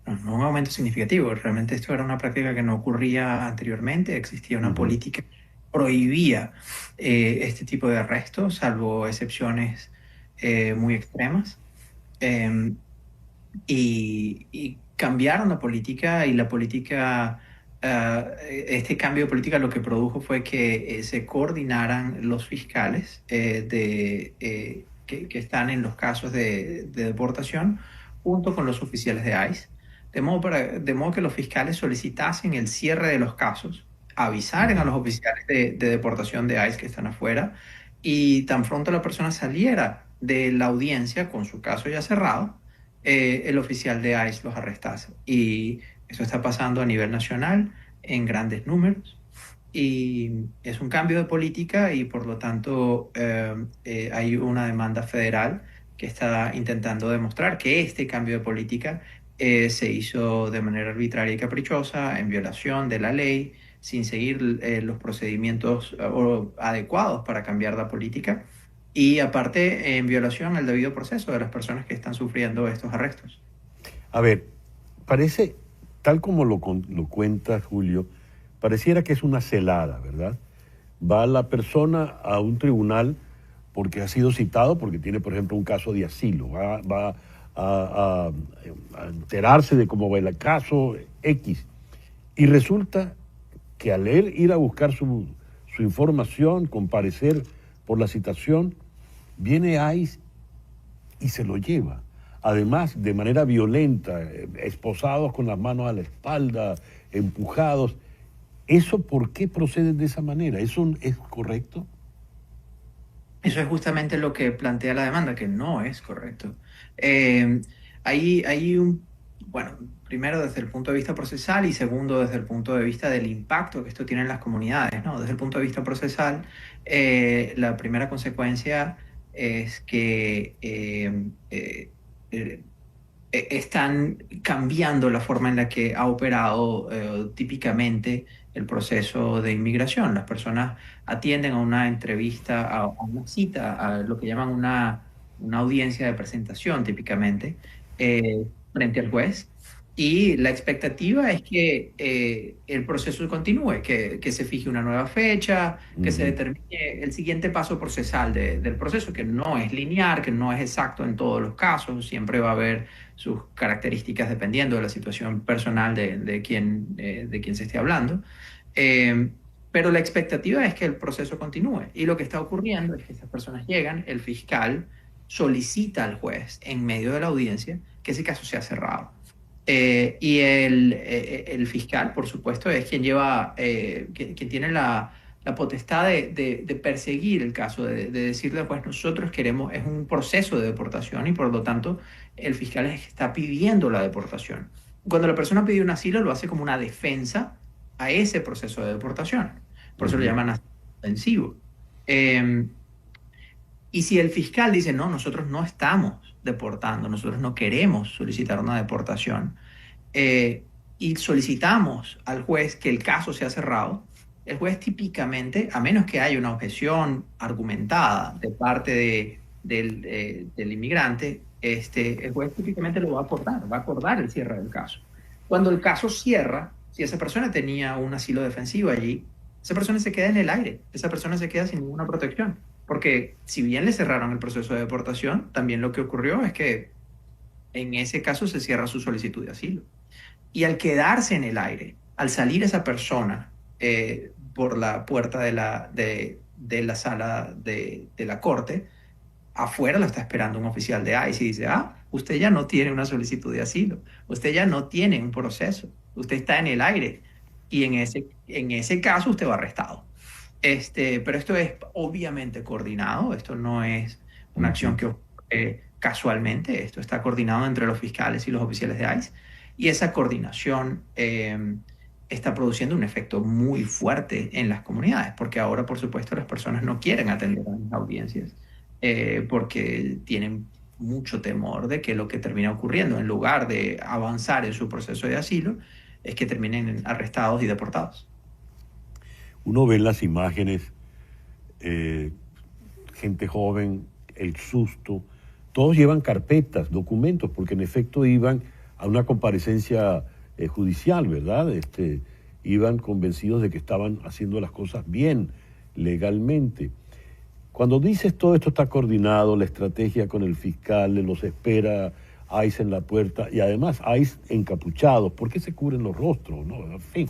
no un aumento significativo, realmente esto era una práctica que no ocurría anteriormente, existía una política que prohibía este tipo de arrestos, salvo excepciones muy extremas, y cambiaron la política y la política... este cambio de política lo que produjo fue que se coordinaran los fiscales que están en los casos de deportación junto con los oficiales de ICE, de modo que los fiscales solicitasen el cierre de los casos, avisaran a los oficiales de deportación de ICE que están afuera y tan pronto la persona saliera de la audiencia con su caso ya cerrado, el oficial de ICE los arrestase. Y eso está pasando a nivel nacional en grandes números y es un cambio de política y por lo tanto hay una demanda federal que está intentando demostrar que este cambio de política se hizo de manera arbitraria y caprichosa, en violación de la ley, sin seguir los procedimientos adecuados para cambiar la política y aparte en violación al debido proceso de las personas que están sufriendo estos arrestos. A ver, parece... Tal como lo cuenta Julio, pareciera que es una celada, ¿verdad? Va la persona a un tribunal porque ha sido citado, porque tiene, por ejemplo, un caso de asilo. Va a enterarse de cómo va el caso X. Y resulta que al él ir a buscar su información, comparecer por la citación, viene ICE y se lo lleva. Además, de manera violenta, esposados con las manos a la espalda, empujados. ¿Eso por qué procede de esa manera? ¿Eso es correcto? Eso es justamente lo que plantea la demanda, que no es correcto. Bueno, primero desde el punto de vista procesal y segundo desde el punto de vista del impacto que esto tiene en las comunidades, ¿no? Desde el punto de vista procesal, la primera consecuencia es que están cambiando la forma en la que ha operado típicamente el proceso de inmigración. Las personas atienden a una entrevista, a una cita, a lo que llaman una audiencia de presentación típicamente, frente al juez. Y la expectativa es que el proceso continúe, que se fije una nueva fecha, que se determine el siguiente paso procesal del proceso, que no es lineal, que no es exacto en todos los casos, siempre va a haber sus características dependiendo de la situación personal de quien se esté hablando. Pero la expectativa es que el proceso continúe. Y lo que está ocurriendo es que estas personas llegan, el fiscal solicita al juez en medio de la audiencia que ese caso sea cerrado. Y el fiscal, por supuesto, es quien lleva, quien tiene la potestad de perseguir el caso, de decirle, pues nosotros queremos, es un proceso de deportación y por lo tanto el fiscal es que está pidiendo la deportación. Cuando la persona pide un asilo lo hace como una defensa a ese proceso de deportación. Por eso lo llaman asilo defensivo. Y si el fiscal dice, no, nosotros no estamos deportando, nosotros no queremos solicitar una deportación, y solicitamos al juez que el caso sea cerrado, el juez típicamente, a menos que haya una objeción argumentada de parte del inmigrante, el juez típicamente lo va a acordar el cierre del caso. Cuando el caso cierra, si esa persona tenía un asilo defensivo allí, esa persona se queda en el aire, esa persona se queda sin ninguna protección. Porque si bien le cerraron el proceso de deportación, también lo que ocurrió es que en ese caso se cierra su solicitud de asilo. Y al quedarse en el aire, al salir esa persona por la puerta de la sala de la corte, afuera la está esperando un oficial de ICE y dice, usted ya no tiene una solicitud de asilo, usted ya no tiene un proceso, usted está en el aire y en ese caso usted va arrestado. Pero esto es obviamente coordinado, esto no es una acción que ocurre casualmente, esto está coordinado entre los fiscales y los oficiales de ICE, y esa coordinación está produciendo un efecto muy fuerte en las comunidades, porque ahora, por supuesto, las personas no quieren atender a las audiencias, porque tienen mucho temor de que lo que termina ocurriendo, en lugar de avanzar en su proceso de asilo, es que terminen arrestados y deportados. Uno ve en las imágenes, gente joven, el susto, todos llevan carpetas, documentos, porque en efecto iban a una comparecencia judicial, ¿verdad? Iban convencidos de que estaban haciendo las cosas bien, legalmente. Cuando dices todo esto está coordinado, la estrategia con el fiscal, los espera ICE en la puerta, y además ICE encapuchados, ¿por qué se cubren los rostros? ¿No? En fin.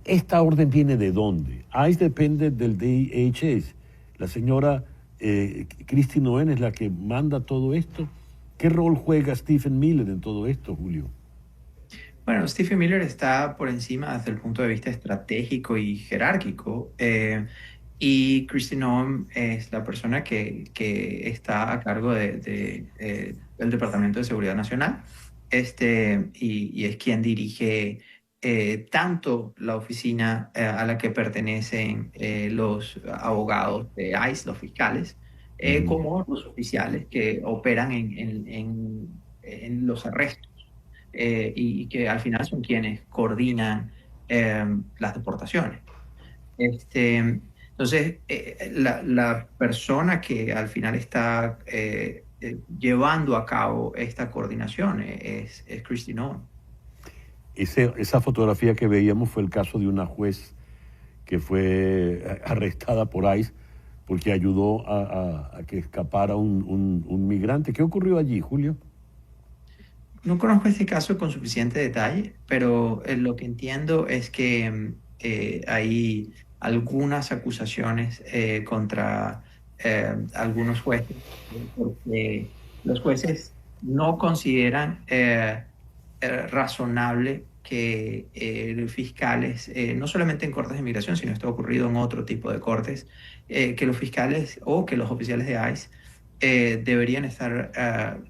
¿Esta orden viene de dónde? ICE depende del DHS. La señora Kristi Noem es la que manda todo esto. ¿Qué rol juega Stephen Miller en todo esto, Julio? Bueno, Stephen Miller está por encima desde el punto de vista estratégico y jerárquico. Y Kristi Noem es la persona que está a cargo del Departamento de Seguridad Nacional. Y es quien dirige tanto la oficina a la que pertenecen los abogados de ICE, los fiscales, como los oficiales que operan en los arrestos y que al final son quienes coordinan las deportaciones. Entonces, la persona que al final está llevando a cabo esta coordinación es Kristi Noem. Esa fotografía que veíamos fue el caso de una juez que fue arrestada por ICE porque ayudó a que escapara un migrante. ¿Qué ocurrió allí, Julio? No conozco este caso con suficiente detalle, pero lo que entiendo es que hay algunas acusaciones contra algunos jueces, porque los jueces no consideran razonable que los fiscales, no solamente en cortes de inmigración, sino esto ha ocurrido en otro tipo de cortes, que los fiscales o que los oficiales de ICE deberían estar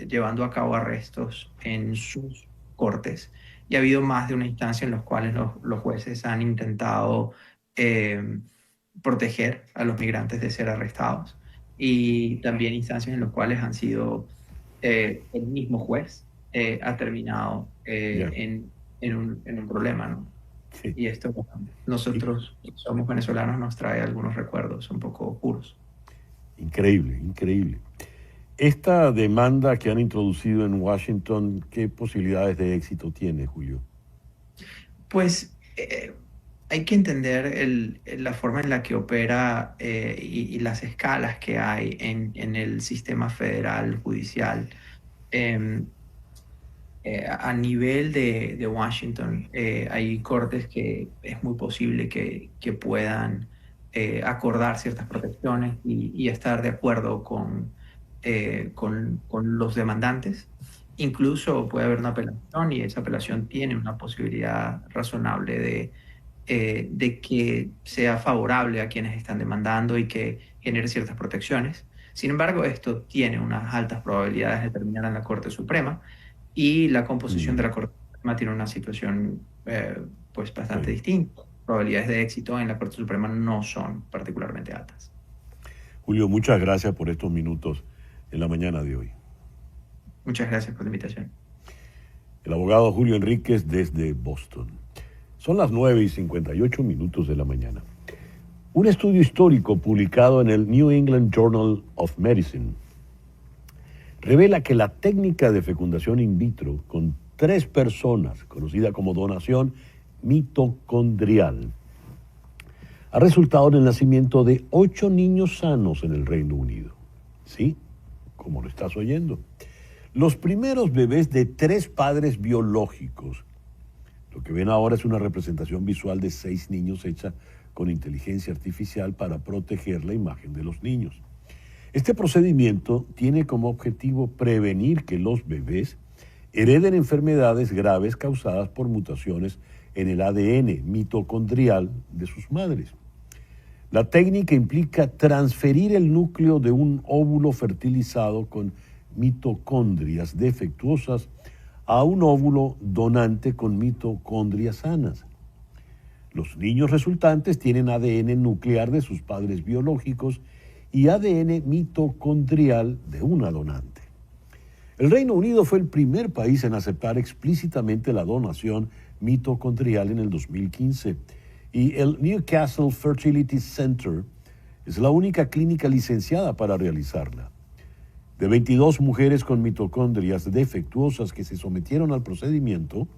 llevando a cabo arrestos en sus cortes. Y ha habido más de una instancia en las cuales los jueces han intentado eh, proteger a los migrantes de ser arrestados y también instancias en las cuales han sido el mismo juez ha terminado Ya. en un problema, ¿no? Sí. Y esto, bueno, nosotros somos venezolanos, nos trae algunos recuerdos un poco oscuros. Increíble, increíble. Esta demanda que han introducido en Washington, ¿qué posibilidades de éxito tiene, Julio? Pues hay que entender la forma en la que opera y las escalas que hay en el sistema federal judicial. Em, a nivel de Washington, hay cortes que es muy posible que puedan acordar ciertas protecciones y estar de acuerdo con los demandantes. Incluso puede haber una apelación y esa apelación tiene una posibilidad razonable de que sea favorable a quienes están demandando y que genere ciertas protecciones. Sin embargo, esto tiene unas altas probabilidades de terminar en la Corte Suprema y la composición de la Corte Suprema tiene una situación pues bastante Sí. distinta. Probabilidades de éxito en la Corte Suprema no son particularmente altas. Julio, muchas gracias por estos minutos en la mañana de hoy. Muchas gracias por la invitación. El abogado Julio Enríquez desde Boston. Son las 9:58 de la mañana. Un estudio histórico publicado en el New England Journal of Medicine revela que la técnica de fecundación in vitro con 3 personas, conocida como donación mitocondrial, ha resultado en el nacimiento de 8 niños sanos en el Reino Unido. Sí, como lo estás oyendo. Los primeros bebés de 3 padres biológicos. Lo que ven ahora es una representación visual de 6 niños hecha con inteligencia artificial para proteger la imagen de los niños. Este procedimiento tiene como objetivo prevenir que los bebés hereden enfermedades graves causadas por mutaciones en el ADN mitocondrial de sus madres. La técnica implica transferir el núcleo de un óvulo fertilizado con mitocondrias defectuosas a un óvulo donante con mitocondrias sanas. Los niños resultantes tienen ADN nuclear de sus padres biológicos y ADN mitocondrial de una donante. El Reino Unido fue el primer país en aceptar explícitamente la donación mitocondrial en el 2015 y el Newcastle Fertility Center es la única clínica licenciada para realizarla. De 22 mujeres con mitocondrias defectuosas que se sometieron al procedimiento,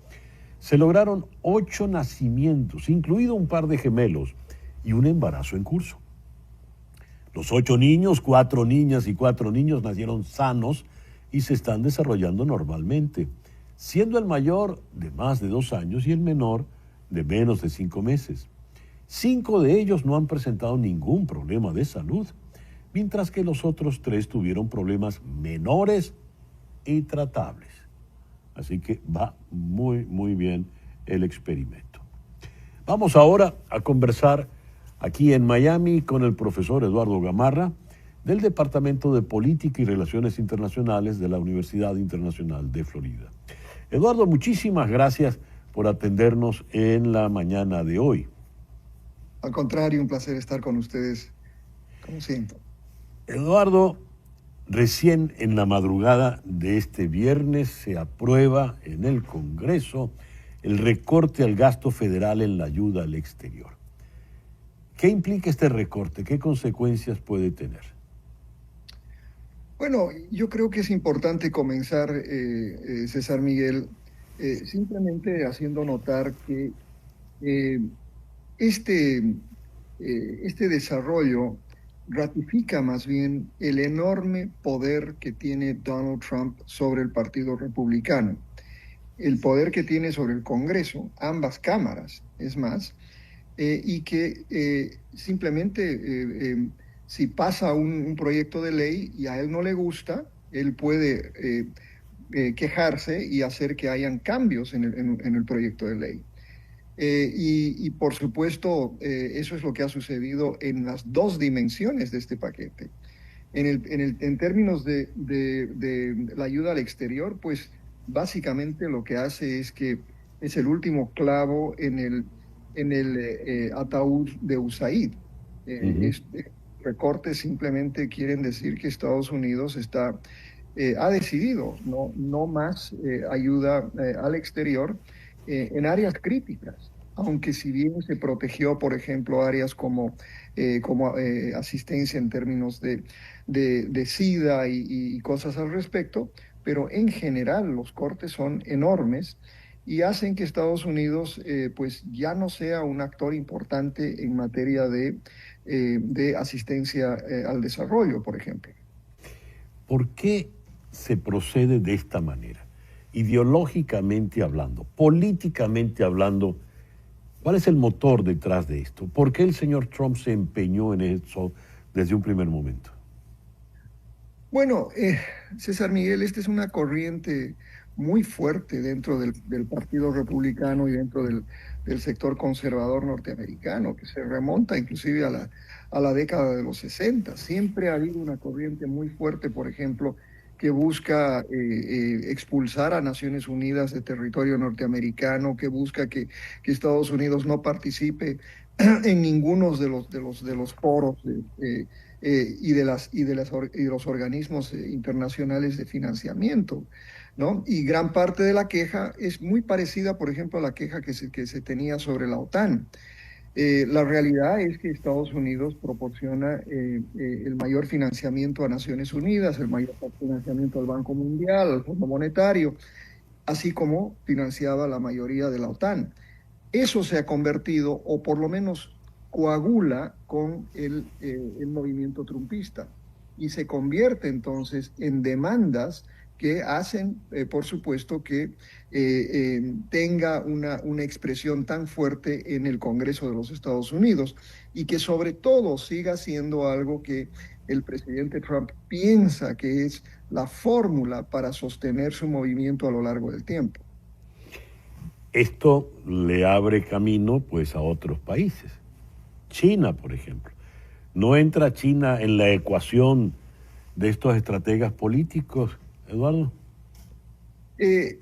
se lograron 8 nacimientos, incluido un par de gemelos y un embarazo en curso. Los 8 niños, 4 niñas y 4 niños nacieron sanos y se están desarrollando normalmente, siendo el mayor de más de 2 años y el menor de menos de 5 meses. 5 de ellos no han presentado ningún problema de salud, mientras que los otros 3 tuvieron problemas menores y tratables. Así que va muy, muy bien el experimento. Vamos ahora a conversar aquí en Miami con el profesor Eduardo Gamarra del Departamento de Política y Relaciones Internacionales de la Universidad Internacional de Florida. Eduardo, muchísimas gracias por atendernos en la mañana de hoy. Al contrario, un placer estar con ustedes, como siempre. Eduardo, recién en la madrugada de este viernes se aprueba en el Congreso el recorte al gasto federal en la ayuda al exterior. ¿Qué implica este recorte? ¿Qué consecuencias puede tener? Bueno, yo creo que es importante comenzar, César Miguel, simplemente haciendo notar que este desarrollo ratifica más bien el enorme poder que tiene Donald Trump sobre el Partido Republicano, el poder que tiene sobre el Congreso, ambas cámaras, es más, y que simplemente si pasa un proyecto de ley y a él no le gusta, él puede quejarse y hacer que hayan cambios en el proyecto de ley. Y por supuesto, eso es lo que ha sucedido en las dos dimensiones de este paquete. En términos de la ayuda al exterior, pues básicamente lo que hace es que es el último clavo en el ataúd de USAID. Este recorte simplemente quieren decir que Estados Unidos ha decidido no más ayuda al exterior en áreas críticas, aunque si bien se protegió, por ejemplo, áreas como asistencia en términos de SIDA y cosas al respecto, pero en general los cortes son enormes y hacen que Estados Unidos pues ya no sea un actor importante en materia de asistencia al desarrollo, por ejemplo. ¿Por qué se procede de esta manera? Ideológicamente hablando, políticamente hablando, ¿cuál es el motor detrás de esto? ¿Por qué el señor Trump se empeñó en eso desde un primer momento? Bueno, César Miguel, esta es una corriente muy fuerte dentro del Partido Republicano y dentro del sector conservador norteamericano, que se remonta inclusive a la década de los 60. Siempre ha habido una corriente muy fuerte, por ejemplo, que busca expulsar a Naciones Unidas de territorio norteamericano, que busca que Estados Unidos no participe en ninguno de los foros y de los organismos internacionales de financiamiento, ¿no? Y gran parte de la queja es muy parecida, por ejemplo, a la queja que se tenía sobre la OTAN. La realidad es que Estados Unidos proporciona el mayor financiamiento a Naciones Unidas, el mayor financiamiento al Banco Mundial, al Fondo Monetario, así como financiaba la mayoría de la OTAN. Eso se ha convertido, o por lo menos coagula con el movimiento trumpista y se convierte entonces en demandas que hacen, por supuesto, que tenga una expresión tan fuerte en el Congreso de los Estados Unidos y que sobre todo siga siendo algo que el presidente Trump piensa que es la fórmula para sostener su movimiento a lo largo del tiempo. Esto le abre camino pues a otros países. China, por ejemplo. ¿No entra China en la ecuación de estos estrategas políticos, Eduardo?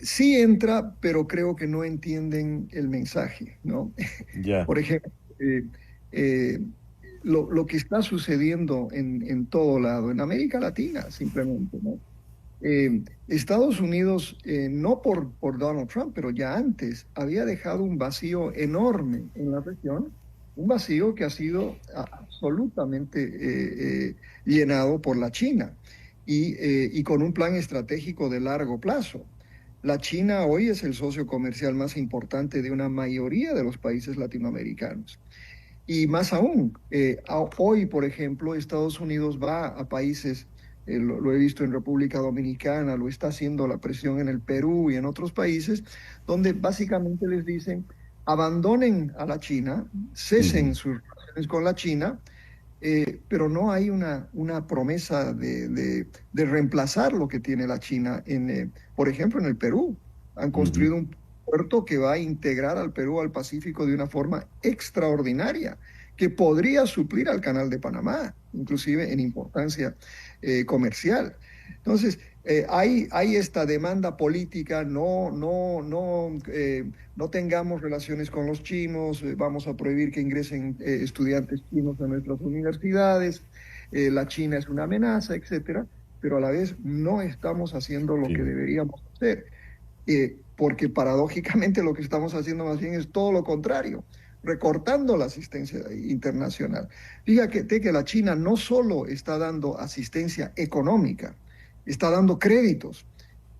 Sí entra, pero creo que no entienden el mensaje, ¿no? Ya. Por ejemplo, lo que está sucediendo en todo lado, en América Latina simplemente, ¿no? Estados Unidos, no por Donald Trump, pero ya antes, había dejado un vacío enorme en la región, un vacío que ha sido absolutamente llenado por la China y con un plan estratégico de largo plazo. La China hoy es el socio comercial más importante de una mayoría de los países latinoamericanos. Y más aún, hoy, por ejemplo, Estados Unidos va a países, lo he visto en República Dominicana, lo está haciendo la presión en el Perú y en otros países, donde básicamente les dicen, abandonen a la China, cesen sus relaciones con la China, pero no hay una promesa de reemplazar lo que tiene la China, por ejemplo, en el Perú. Han construido un puerto que va a integrar al Perú al Pacífico de una forma extraordinaria, que podría suplir al Canal de Panamá, inclusive en importancia comercial. Entonces, hay esta demanda política, no tengamos relaciones con los chinos, vamos a prohibir que ingresen estudiantes chinos a nuestras universidades, la China es una amenaza, etcétera, pero a la vez no estamos haciendo lo que deberíamos hacer, porque paradójicamente lo que estamos haciendo más bien es todo lo contrario, recortando la asistencia internacional. Fíjate que la China no solo está dando asistencia económica, está dando créditos.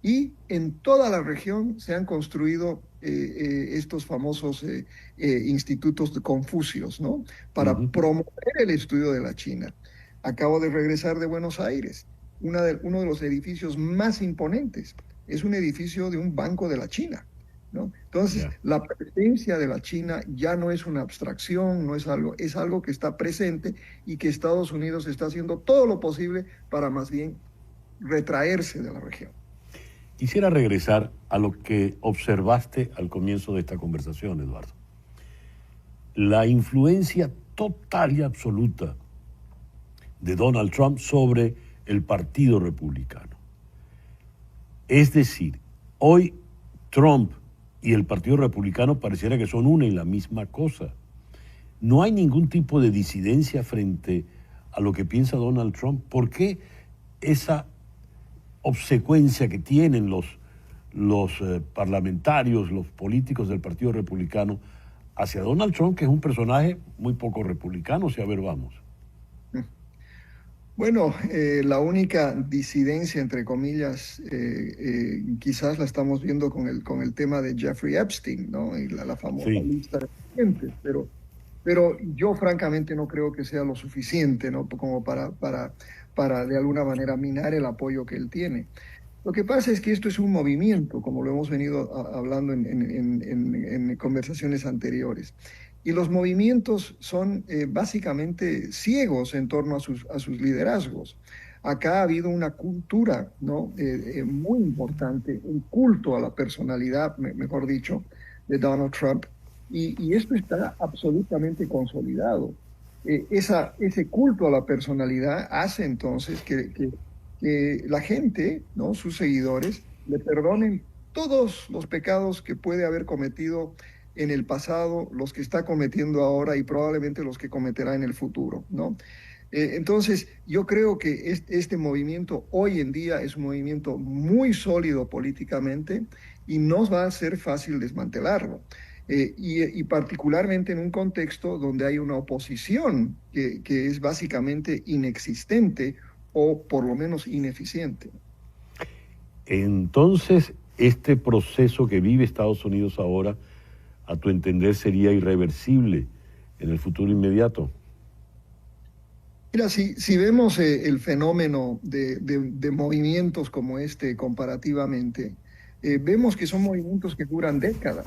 Y en toda la región se han construido estos famosos institutos de Confucios, ¿no? Para promover el estudio de la China. Acabo de regresar de Buenos Aires, uno de los edificios más imponentes. Es un edificio de un banco de la China, ¿no? Entonces, la presencia de la China ya no es una abstracción, no es algo que está presente y que Estados Unidos está haciendo todo lo posible para más bien retraerse de la región. Quisiera regresar a lo que observaste al comienzo de esta conversación, Eduardo. La influencia total y absoluta de Donald Trump sobre el Partido Republicano. Es decir, hoy Trump y el Partido Republicano pareciera que son una y la misma cosa. No hay ningún tipo de disidencia frente a lo que piensa Donald Trump. ¿Por qué esa obsecuencia que tienen los parlamentarios, los políticos del Partido Republicano hacia Donald Trump, que es un personaje muy poco republicano, si a ver vamos? Bueno, la única disidencia, entre comillas, quizás la estamos viendo con el tema de Jeffrey Epstein, ¿no? Y la famosa lista de agentes, pero yo francamente no creo que sea lo suficiente, ¿no? Como para de alguna manera minar el apoyo que él tiene. Lo que pasa es que esto es un movimiento, como lo hemos venido hablando en conversaciones anteriores. Y los movimientos son básicamente ciegos en torno a sus liderazgos. Acá ha habido una cultura, ¿no? Muy importante, un culto a la personalidad, mejor dicho, de Donald Trump. Y esto está absolutamente consolidado. Ese culto a la personalidad hace entonces que la gente, ¿no? Sus seguidores, le perdonen todos los pecados que puede haber cometido en el pasado, los que está cometiendo ahora y probablemente los que cometerá en el futuro, ¿no? Entonces, yo creo que este movimiento hoy en día es un movimiento muy sólido políticamente y no va a ser fácil desmantelarlo. Y particularmente en un contexto donde hay una oposición que es básicamente inexistente o por lo menos ineficiente. Entonces, este proceso que vive Estados Unidos ahora, a tu entender, sería irreversible en el futuro inmediato. Mira, si vemos el fenómeno de movimientos como este comparativamente, vemos que son movimientos que duran décadas.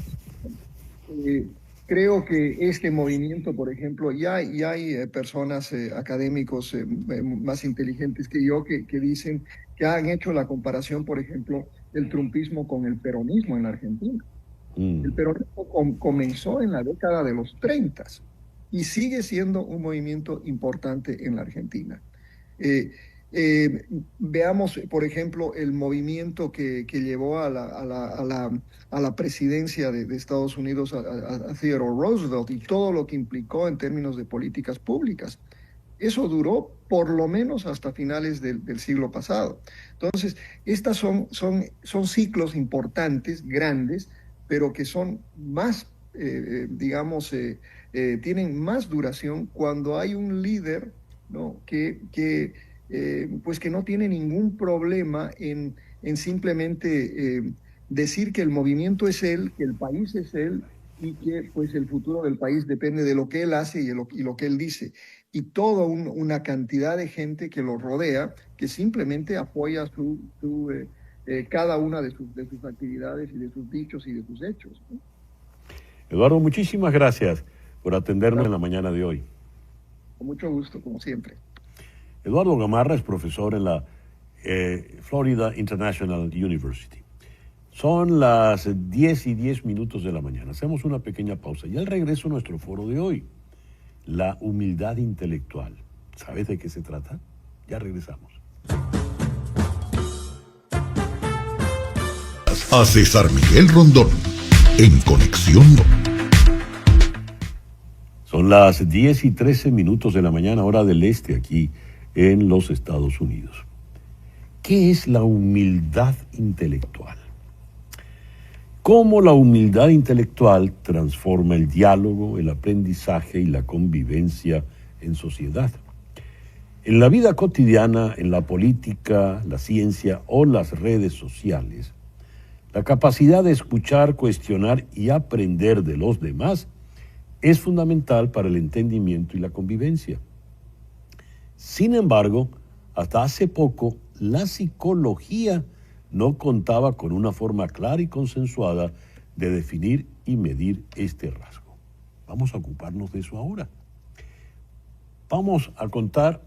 Creo que este movimiento, por ejemplo, ya hay personas, académicos más inteligentes que yo, que dicen que han hecho la comparación, por ejemplo, del trumpismo con el peronismo en la Argentina. El peronismo comenzó en la década de los 30 y sigue siendo un movimiento importante en la Argentina. Veamos, por ejemplo, el movimiento que llevó a la presidencia de Estados Unidos a Theodore Roosevelt y todo lo que implicó en términos de políticas públicas. Eso duró por lo menos hasta finales del siglo pasado. Entonces, estas son ciclos importantes, grandes, pero que son más, tienen más duración cuando hay un líder, ¿no? Pues que no tiene ningún problema en simplemente decir que el movimiento es él, que el país es él y que pues el futuro del país depende de lo que él hace y lo que él dice. Y toda una cantidad de gente que lo rodea, que simplemente apoya cada una de sus actividades y de sus dichos y de sus hechos, ¿no? Eduardo, muchísimas gracias por atendernos en la mañana de hoy. Con mucho gusto, como siempre. Eduardo Gamarra es profesor en la Florida International University. Son las 10:10 de la mañana. Hacemos una pequeña pausa y al regreso nuestro foro de hoy, la humildad intelectual. ¿Sabes de qué se trata? Ya regresamos. A César Miguel Rondón, en Conexión. Son las 10:13 de la mañana, hora del este, aquí en los Estados Unidos. ¿Qué es la humildad intelectual? ¿Cómo la humildad intelectual transforma el diálogo, el aprendizaje y la convivencia en sociedad? En la vida cotidiana, en la política, la ciencia o las redes sociales, la capacidad de escuchar, cuestionar y aprender de los demás es fundamental para el entendimiento y la convivencia. Sin embargo, hasta hace poco, la psicología no contaba con una forma clara y consensuada de definir y medir este rasgo. Vamos a ocuparnos de eso ahora. Vamos a contar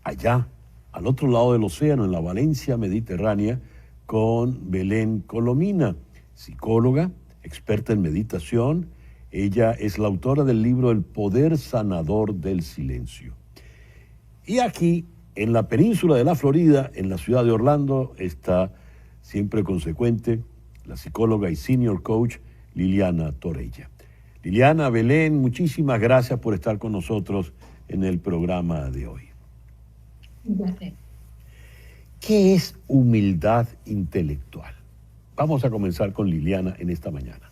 allá, al otro lado del océano, en la Valencia mediterránea, con Belén Colomina, psicóloga, experta en meditación. Ella es la autora del libro El poder sanador del silencio. Y aquí, en la península de la Florida, en la ciudad de Orlando, está siempre consecuente la psicóloga y senior coach Liliana Torella. Liliana, Belén, muchísimas gracias por estar con nosotros en el programa de hoy. Un placer. ¿Qué es humildad intelectual? Vamos a comenzar con Liliana en esta mañana.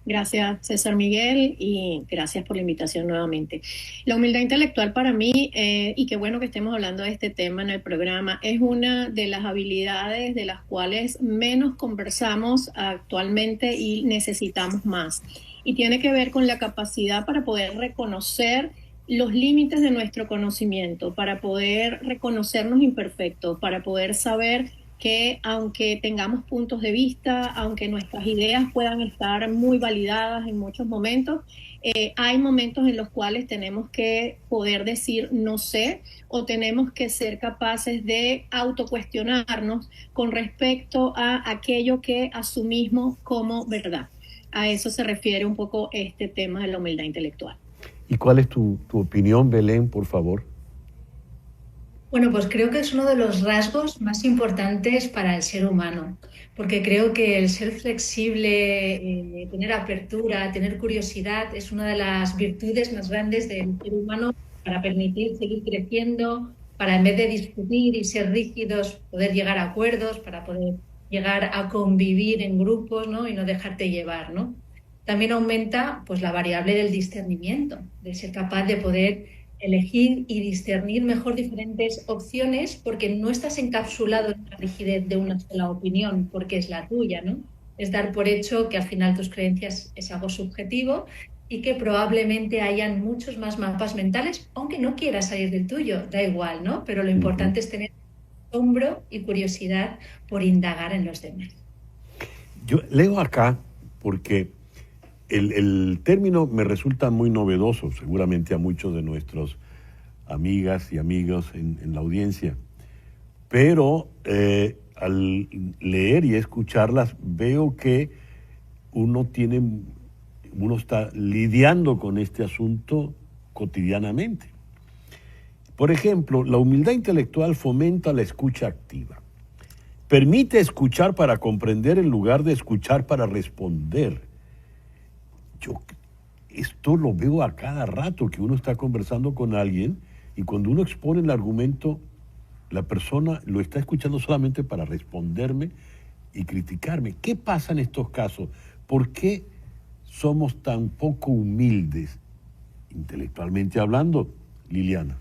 Gracias, César Miguel, y gracias por la invitación nuevamente. La humildad intelectual para mí, y qué bueno que estemos hablando de este tema en el programa, es una de las habilidades de las cuales menos conversamos actualmente y necesitamos más. Y tiene que ver con la capacidad para poder reconocer los límites de nuestro conocimiento, para poder reconocernos imperfectos, para poder saber que aunque tengamos puntos de vista, aunque nuestras ideas puedan estar muy validadas en muchos momentos, hay momentos en los cuales tenemos que poder decir no sé, o tenemos que ser capaces de autocuestionarnos con respecto a aquello que asumimos como verdad. A eso se refiere un poco este tema de la humildad intelectual. ¿Y cuál es tu opinión, Belén, por favor? Bueno, pues creo que es uno de los rasgos más importantes para el ser humano, porque creo que el ser flexible, tener apertura, tener curiosidad, es una de las virtudes más grandes del ser humano para permitir seguir creciendo, para en vez de discutir y ser rígidos, poder llegar a acuerdos, para poder llegar a convivir en grupos, ¿no? Y no dejarte llevar, ¿no? También aumenta pues la variable del discernimiento, de ser capaz de poder elegir y discernir mejor diferentes opciones, porque no estás encapsulado en la rigidez de una sola opinión, porque es la tuya, ¿no? Es dar por hecho que al final tus creencias es algo subjetivo y que probablemente hayan muchos más mapas mentales, aunque no quieras salir del tuyo, da igual, ¿no? Pero lo importante es tener asombro y curiosidad por indagar en los demás. Yo leo acá porque el término me resulta muy novedoso, seguramente a muchos de nuestros amigas y amigos en la audiencia, pero al leer y escucharlas veo que uno está lidiando con este asunto cotidianamente. Por ejemplo, la humildad intelectual fomenta la escucha activa. Permite escuchar para comprender en lugar de escuchar para responder. Yo esto lo veo a cada rato, que uno está conversando con alguien y cuando uno expone el argumento, la persona lo está escuchando solamente para responderme y criticarme. ¿Qué pasa en estos casos? ¿Por qué somos tan poco humildes, intelectualmente hablando, Liliana?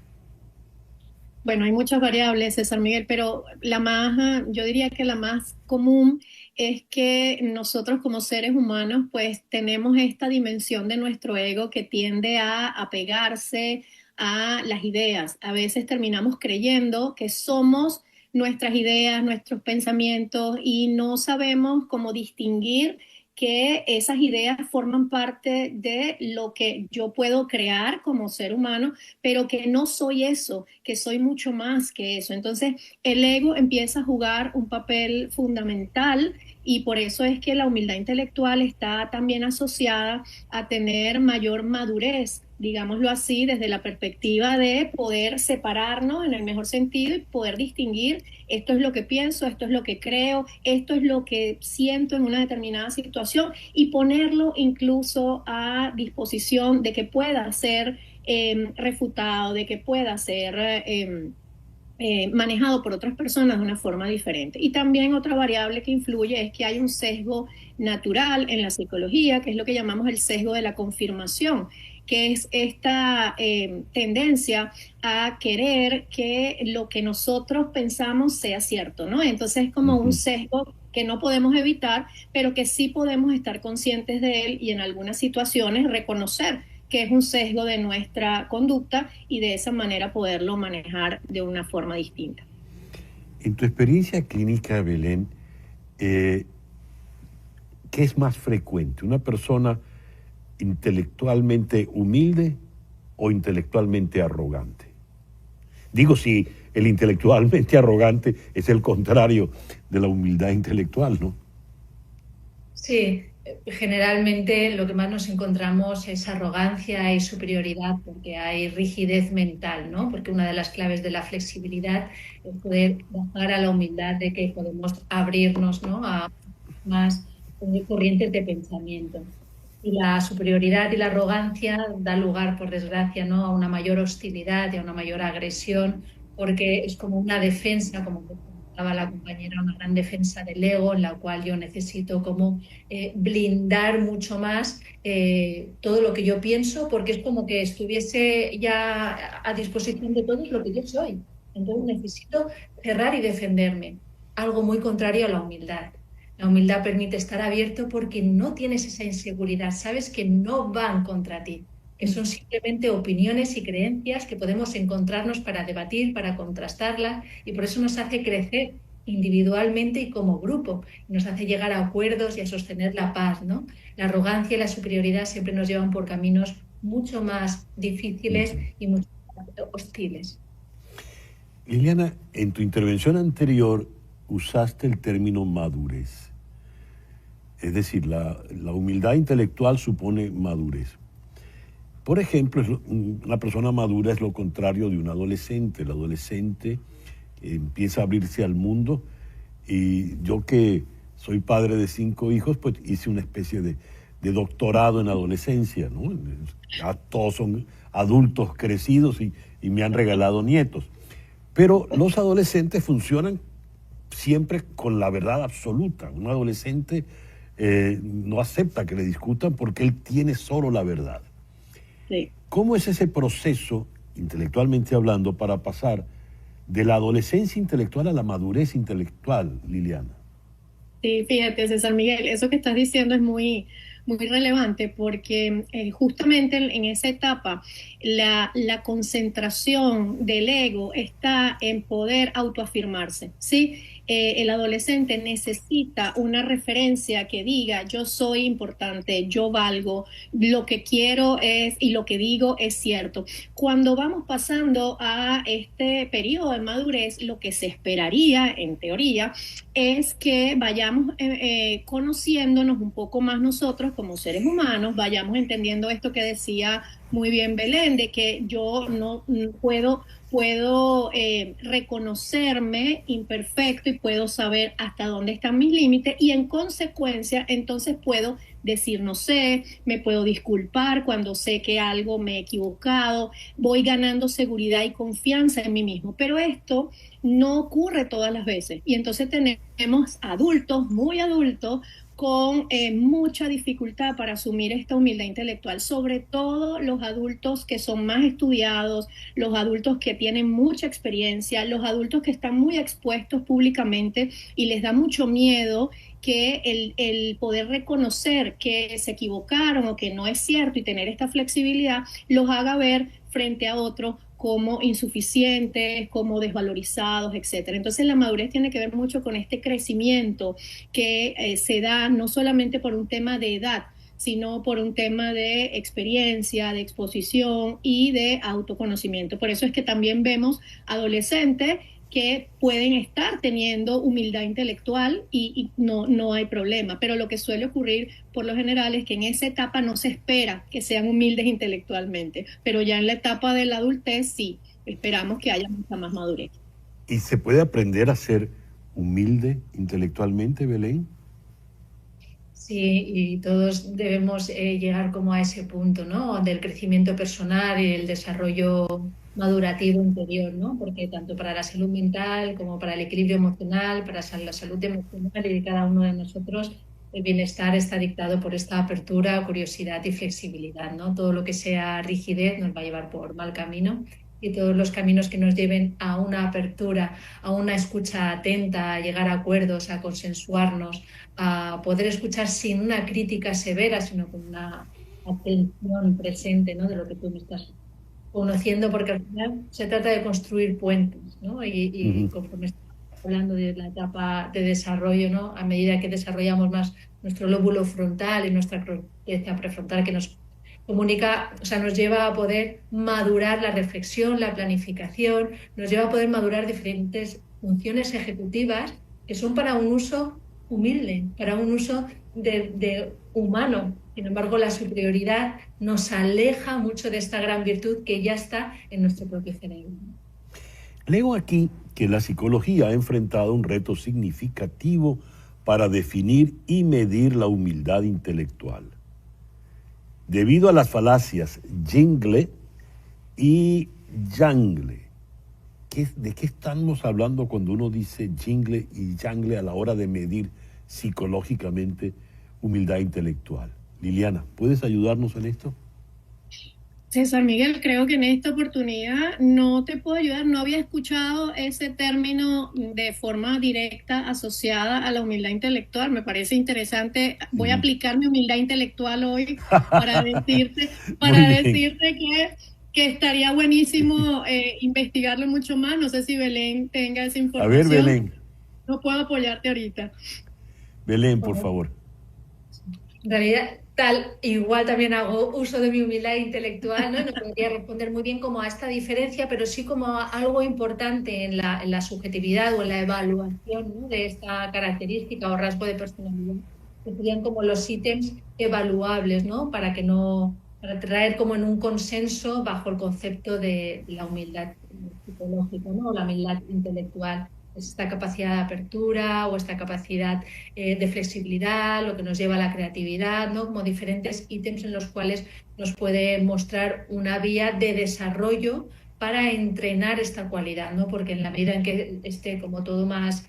Bueno, hay muchas variables, César Miguel, pero yo diría que la más común es que nosotros como seres humanos pues tenemos esta dimensión de nuestro ego que tiende a apegarse a las ideas. A veces terminamos creyendo que somos nuestras ideas, nuestros pensamientos y no sabemos cómo distinguir que esas ideas forman parte de lo que yo puedo crear como ser humano, pero que no soy eso, que soy mucho más que eso. Entonces, el ego empieza a jugar un papel fundamental y por eso es que la humildad intelectual está también asociada a tener mayor madurez, digámoslo así, desde la perspectiva de poder separarnos en el mejor sentido y poder distinguir esto es lo que pienso, esto es lo que creo, esto es lo que siento en una determinada situación y ponerlo incluso a disposición de que pueda ser refutado, de que pueda ser manejado por otras personas de una forma diferente. Y también otra variable que influye es que hay un sesgo natural en la psicología, que es lo que llamamos el sesgo de la confirmación, que es esta tendencia a querer que lo que nosotros pensamos sea cierto, ¿no? Entonces es como un sesgo que no podemos evitar, pero que sí podemos estar conscientes de él y en algunas situaciones reconocer que es un sesgo de nuestra conducta y de esa manera poderlo manejar de una forma distinta. En tu experiencia clínica, Belén, ¿qué es más frecuente? ¿Una persona intelectualmente humilde o intelectualmente arrogante? Digo, si el intelectualmente arrogante es el contrario de la humildad intelectual, ¿no? Sí, generalmente lo que más nos encontramos es arrogancia y superioridad porque hay rigidez mental, ¿no? Porque una de las claves de la flexibilidad es poder bajar a la humildad de que podemos abrirnos, ¿no?, a más corrientes de pensamiento. Y la superioridad y la arrogancia da lugar, por desgracia, ¿no?, a una mayor hostilidad y a una mayor agresión, porque es como una defensa, como comentaba la compañera, una gran defensa del ego, en la cual yo necesito como blindar mucho más todo lo que yo pienso, porque es como que estuviese ya a disposición de todos lo que yo soy. Entonces necesito cerrar y defenderme, algo muy contrario a la humildad. La humildad permite estar abierto porque no tienes esa inseguridad, sabes que no van contra ti, que son simplemente opiniones y creencias que podemos encontrarnos para debatir, para contrastarlas, y por eso nos hace crecer individualmente y como grupo, y nos hace llegar a acuerdos y a sostener la paz, ¿no? La arrogancia y la superioridad siempre nos llevan por caminos mucho más difíciles y mucho más hostiles. Liliana, en tu intervención anterior usaste el término madurez. Es decir, la humildad intelectual supone madurez. Por ejemplo, una persona madura es lo contrario de un adolescente. El adolescente empieza a abrirse al mundo, y yo, que soy padre de 5 hijos, pues hice una especie de doctorado en adolescencia, ¿no? Ya todos son adultos crecidos y me han regalado nietos. Pero los adolescentes funcionan siempre con la verdad absoluta. Un adolescente no acepta que le discutan porque él tiene solo la verdad. Sí. ¿Cómo es ese proceso, intelectualmente hablando, para pasar de la adolescencia intelectual a la madurez intelectual, Liliana? Sí, fíjate, César Miguel, eso que estás diciendo es muy relevante porque justamente en esa etapa la concentración del ego está en poder autoafirmarse, ¿sí? El adolescente necesita una referencia que diga: yo soy importante, yo valgo, lo que quiero es y lo que digo es cierto. Cuando vamos pasando a este periodo de madurez, lo que se esperaría, en teoría, es que vayamos conociéndonos un poco más nosotros como seres humanos, vayamos entendiendo esto que decía muy bien Belén, de que yo no puedo reconocerme imperfecto y puedo saber hasta dónde están mis límites, y en consecuencia entonces puedo decir no sé, me puedo disculpar cuando sé que algo me he equivocado, voy ganando seguridad y confianza en mí mismo. Pero esto no ocurre todas las veces, y entonces tenemos adultos, muy adultos, con mucha dificultad para asumir esta humildad intelectual, sobre todo los adultos que son más estudiados, los adultos que tienen mucha experiencia, los adultos que están muy expuestos públicamente y les da mucho miedo que el poder reconocer que se equivocaron o que no es cierto y tener esta flexibilidad los haga ver frente a otros como insuficientes, como desvalorizados, etc. Entonces la madurez tiene que ver mucho con este crecimiento que se da no solamente por un tema de edad, sino por un tema de experiencia, de exposición y de autoconocimiento. Por eso es que también vemos adolescentes que pueden estar teniendo humildad intelectual y no hay problema. Pero lo que suele ocurrir por lo general es que en esa etapa no se espera que sean humildes intelectualmente, pero ya en la etapa de la adultez sí, esperamos que haya mucha más madurez. ¿Y se puede aprender a ser humilde intelectualmente, Belén? Sí, y todos debemos llegar como a ese punto, ¿no?, del crecimiento personal y el desarrollo madurativo interior, ¿no? Porque tanto para la salud mental como para el equilibrio emocional, para la salud emocional y de cada uno de nosotros, el bienestar está dictado por esta apertura, curiosidad y flexibilidad, ¿no? Todo lo que sea rigidez nos va a llevar por mal camino, y todos los caminos que nos lleven a una apertura, a una escucha atenta, a llegar a acuerdos, a consensuarnos, a poder escuchar sin una crítica severa, sino con una atención presente, ¿no? De lo que tú me estás conociendo, porque al final se trata de construir puentes, ¿no? Y conforme estamos hablando de la etapa de desarrollo, ¿no? A medida que desarrollamos más nuestro lóbulo frontal y nuestra corteza prefrontal, que nos comunica, o sea, nos lleva a poder madurar la reflexión, la planificación, nos lleva a poder madurar diferentes funciones ejecutivas que son para un uso humilde, para un uso de humano. Sin embargo, la superioridad nos aleja mucho de esta gran virtud que ya está en nuestro propio cerebro. Leo aquí que la psicología ha enfrentado un reto significativo para definir y medir la humildad intelectual. Debido a las falacias Jingle y Jangle. ¿De qué estamos hablando cuando uno dice Jingle y Jangle a la hora de medir psicológicamente humildad intelectual? Liliana, ¿puedes ayudarnos en esto? César Miguel, creo que en esta oportunidad no te puedo ayudar. No había escuchado ese término de forma directa asociada a la humildad intelectual. Me parece interesante. Voy a aplicar mi humildad intelectual hoy para decirte que estaría buenísimo investigarlo mucho más. No sé si Belén tenga esa información. A ver, Belén. No puedo apoyarte ahorita. Belén, por favor. En realidad, igual también hago uso de mi humildad intelectual, ¿no? No podría responder muy bien como a esta diferencia, pero sí como a algo importante en la subjetividad o en la evaluación, ¿no? De esta característica o rasgo de personalidad, que serían como los ítems evaluables, ¿no? Para traer como en un consenso bajo el concepto de la humildad psicológica, ¿no? O la humildad intelectual. Esta capacidad de apertura o esta capacidad de flexibilidad, lo que nos lleva a la creatividad, ¿no? Como diferentes ítems en los cuales nos puede mostrar una vía de desarrollo para entrenar esta cualidad, ¿no? Porque en la medida en que esté como todo más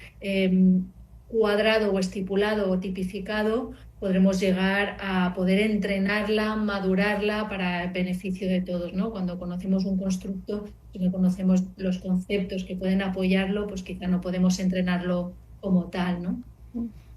cuadrado o estipulado o tipificado, podremos llegar a poder entrenarla, madurarla para el beneficio de todos, ¿no? Cuando conocemos un constructo, si no conocemos los conceptos que pueden apoyarlo, pues quizá no podemos entrenarlo como tal, ¿no?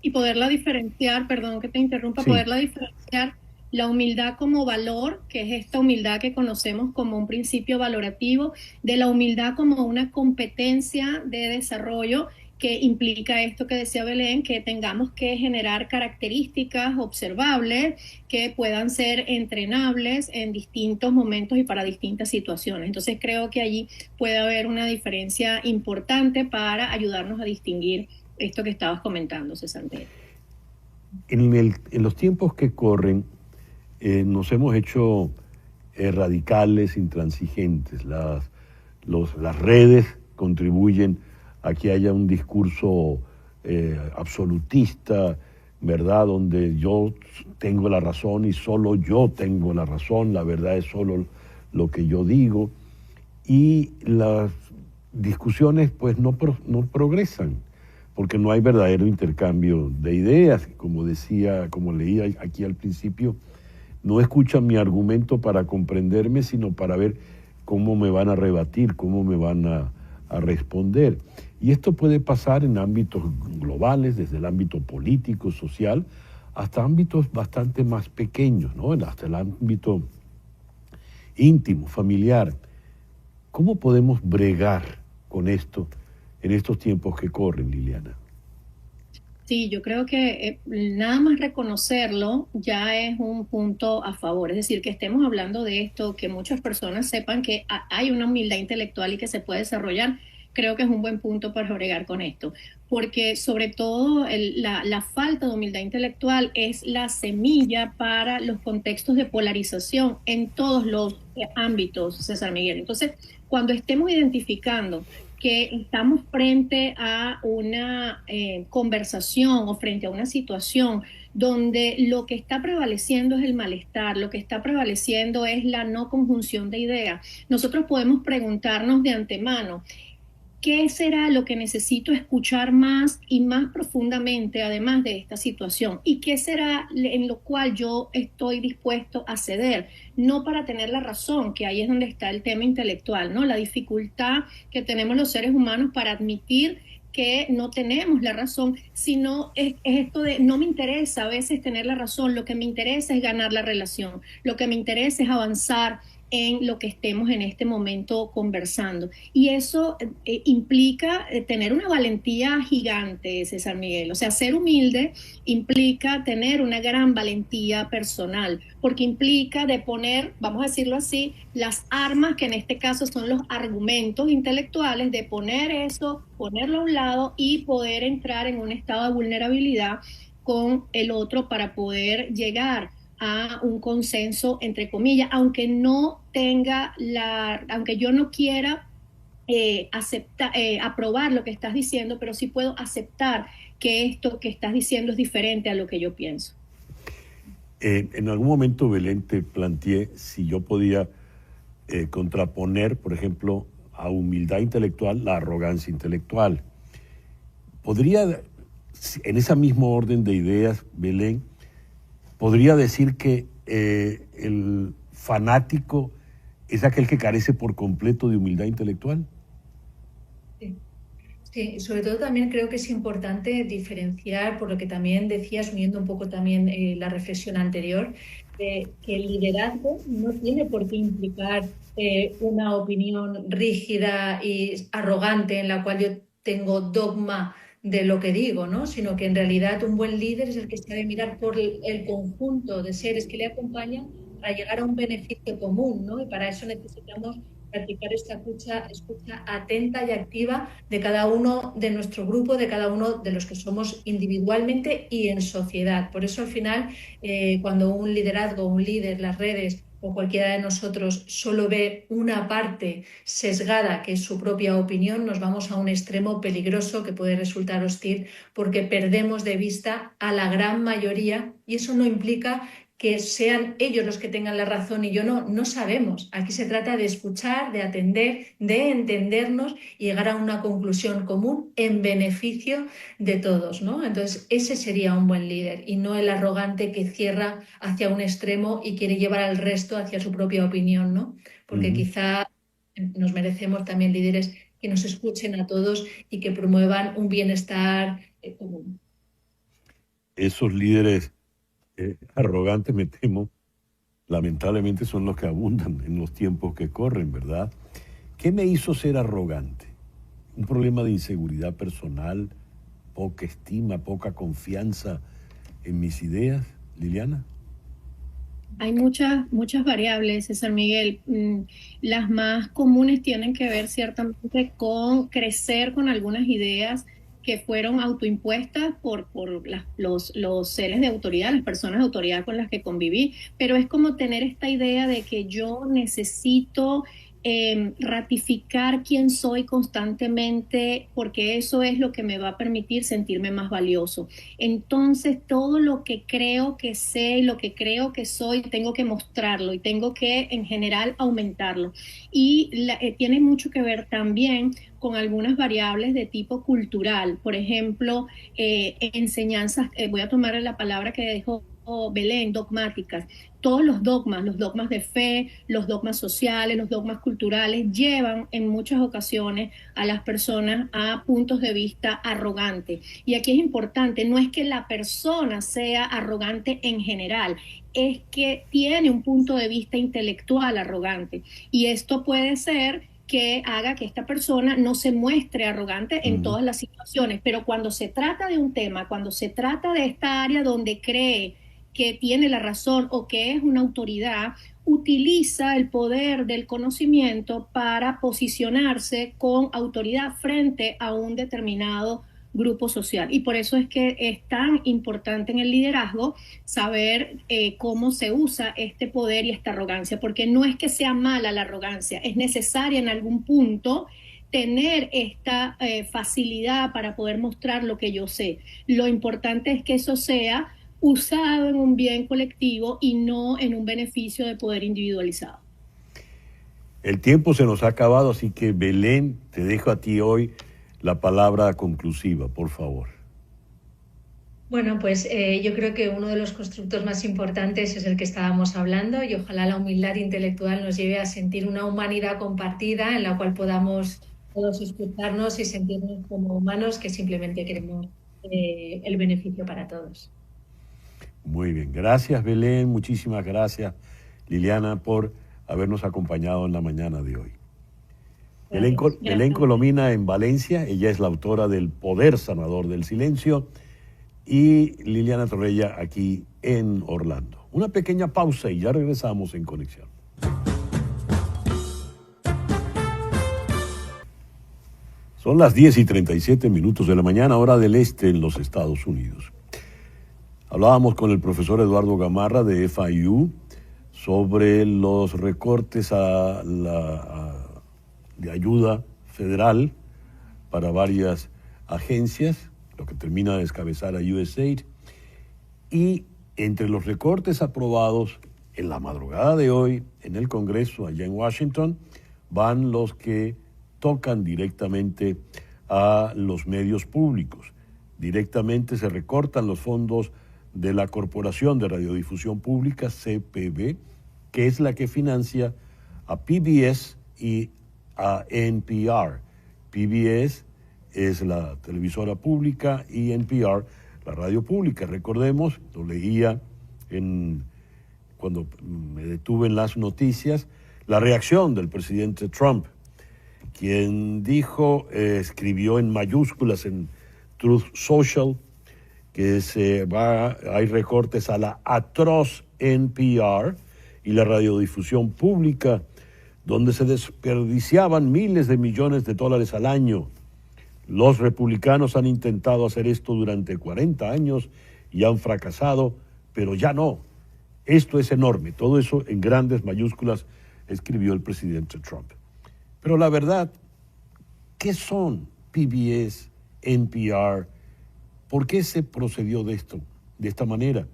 Y poderla diferenciar, perdón que te interrumpa, sí. Poderla diferenciar la humildad como valor, que es esta humildad que conocemos como un principio valorativo, de la humildad como una competencia de desarrollo que implica esto que decía Belén, que tengamos que generar características observables que puedan ser entrenables en distintos momentos y para distintas situaciones. Entonces creo que allí puede haber una diferencia importante para ayudarnos a distinguir esto que estabas comentando, César. En los tiempos que corren, nos hemos hecho radicales, intransigentes. Las redes contribuyen a que haya un discurso absolutista, ¿verdad? Donde yo tengo la razón y solo yo tengo la razón, la verdad es solo lo que yo digo. Y las discusiones pues no progresan, porque no hay verdadero intercambio de ideas. Como leía aquí al principio, no escuchan mi argumento para comprenderme, sino para ver cómo me van a rebatir, cómo me van a responder. Y esto puede pasar en ámbitos globales, desde el ámbito político, social, hasta ámbitos bastante más pequeños, ¿no? Hasta el ámbito íntimo, familiar. ¿Cómo podemos bregar con esto en estos tiempos que corren, Liliana? Sí, yo creo que nada más reconocerlo ya es un punto a favor. Es decir, que estemos hablando de esto, que muchas personas sepan que hay una humildad intelectual y que se puede desarrollar. Creo que es un buen punto para bregar con esto, porque sobre todo la falta de humildad intelectual es la semilla para los contextos de polarización en todos los ámbitos, César Miguel. Entonces, cuando estemos identificando que estamos frente a una conversación o frente a una situación donde lo que está prevaleciendo es el malestar, lo que está prevaleciendo es la no conjunción de ideas, nosotros podemos preguntarnos de antemano, ¿qué será lo que necesito escuchar más y más profundamente, además de esta situación? ¿Y qué será en lo cual yo estoy dispuesto a ceder? No para tener la razón, que ahí es donde está el tema intelectual, ¿no? La dificultad que tenemos los seres humanos para admitir que no tenemos la razón, sino es esto de no me interesa a veces tener la razón, lo que me interesa es ganar la relación, lo que me interesa es avanzar en lo que estemos en este momento conversando. Y eso implica tener una valentía gigante, César Miguel. O sea, ser humilde implica tener una gran valentía personal, porque implica de poner, vamos a decirlo así, las armas, que en este caso son los argumentos intelectuales, de poner eso, ponerlo a un lado y poder entrar en un estado de vulnerabilidad con el otro para poder llegar a un consenso, entre comillas, aunque yo no quiera aprobar lo que estás diciendo, pero sí puedo aceptar que esto que estás diciendo es diferente a lo que yo pienso. En algún momento, Belén, te planteé si yo podía contraponer, por ejemplo, a humildad intelectual, la arrogancia intelectual. ¿Podría, en ese mismo orden de ideas, Belén, podría decir que el fanático es aquel que carece por completo de humildad intelectual? Sí, sobre todo también creo que es importante diferenciar, por lo que también decías, uniendo un poco también la reflexión anterior, que el liderazgo no tiene por qué implicar una opinión rígida y arrogante en la cual yo tengo dogma de lo que digo, ¿no? Sino que en realidad un buen líder es el que sabe mirar por el conjunto de seres que le acompañan para llegar a un beneficio común, ¿no? Y para eso necesitamos practicar esta escucha atenta y activa de cada uno de nuestro grupo, de cada uno de los que somos individualmente y en sociedad. Por eso al final, cuando un liderazgo, un líder, las redes o cualquiera de nosotros solo ve una parte sesgada, que es su propia opinión, nos vamos a un extremo peligroso que puede resultar hostil porque perdemos de vista a la gran mayoría, y eso no implica que sean ellos los que tengan la razón y yo no sabemos. Aquí se trata de escuchar, de atender, de entendernos y llegar a una conclusión común en beneficio de todos, ¿no? Entonces, ese sería un buen líder y no el arrogante que cierra hacia un extremo y quiere llevar al resto hacia su propia opinión, ¿no? Porque quizá nos merecemos también líderes que nos escuchen a todos y que promuevan un bienestar común. Esos líderes arrogantes, me temo, lamentablemente son los que abundan en los tiempos que corren, ¿verdad? ¿Qué me hizo ser arrogante? ¿Un problema de inseguridad personal, poca estima, poca confianza en mis ideas, Liliana? Hay muchas variables, César Miguel. Las más comunes tienen que ver ciertamente con crecer con algunas ideas que fueron autoimpuestas por los seres de autoridad, las personas de autoridad con las que conviví, pero es como tener esta idea de que yo necesito ratificar quién soy constantemente, porque eso es lo que me va a permitir sentirme más valioso. Entonces, todo lo que creo que sé y lo que creo que soy, tengo que mostrarlo y tengo que, en general, aumentarlo. Y tiene mucho que ver también con algunas variables de tipo cultural. Por ejemplo, enseñanzas, voy a tomar la palabra que dijo Belén, dogmáticas. Todos los dogmas de fe, los dogmas sociales, los dogmas culturales, llevan en muchas ocasiones a las personas a puntos de vista arrogantes. Y aquí es importante, no es que la persona sea arrogante en general, es que tiene un punto de vista intelectual arrogante. Y esto puede ser que haga que esta persona no se muestre arrogante en todas las situaciones, pero cuando se trata de un tema, cuando se trata de esta área donde cree que tiene la razón o que es una autoridad, utiliza el poder del conocimiento para posicionarse con autoridad frente a un determinado grupo social. Y por eso es que es tan importante en el liderazgo saber cómo se usa este poder y esta arrogancia, porque no es que sea mala la arrogancia, es necesaria en algún punto tener esta facilidad para poder mostrar lo que yo sé. Lo importante es que eso sea usado en un bien colectivo y no en un beneficio de poder individualizado. El tiempo se nos ha acabado, así que Belén, te dejo a ti hoy la palabra conclusiva, por favor. Bueno, pues yo creo que uno de los constructos más importantes es el que estábamos hablando y ojalá la humildad intelectual nos lleve a sentir una humanidad compartida en la cual podamos todos escucharnos y sentirnos como humanos que simplemente queremos el beneficio para todos. Muy bien, gracias Belén, muchísimas gracias Liliana por habernos acompañado en la mañana de hoy. Belén Colomina en Valencia, ella es la autora del Poder Sanador del Silencio, y Liliana Torrella aquí en Orlando. Una pequeña pausa y ya regresamos en Conexión. Son las 10:37 de la mañana, hora del este en los Estados Unidos. Hablábamos con el profesor Eduardo Gamarra de FIU sobre los recortes de ayuda federal para varias agencias, lo que termina de descabezar a USAID, y entre los recortes aprobados en la madrugada de hoy en el Congreso allá en Washington van los que tocan directamente a los medios públicos. Directamente se recortan los fondos de la Corporación de Radiodifusión Pública, CPB, que es la que financia a PBS y a NPR. PBS es la televisora pública y NPR la radio pública. Recordemos, lo leía cuando me detuve en las noticias, la reacción del presidente Trump, quien escribió en mayúsculas en Truth Social que hay recortes a la atroz NPR y la radiodifusión pública, donde se desperdiciaban miles de millones de dólares al año. Los republicanos han intentado hacer esto durante 40 años y han fracasado, pero ya no. Esto es enorme. Todo eso en grandes mayúsculas escribió el presidente Trump. Pero la verdad, ¿qué son PBS, NPR? ¿Por qué se procedió de esta manera?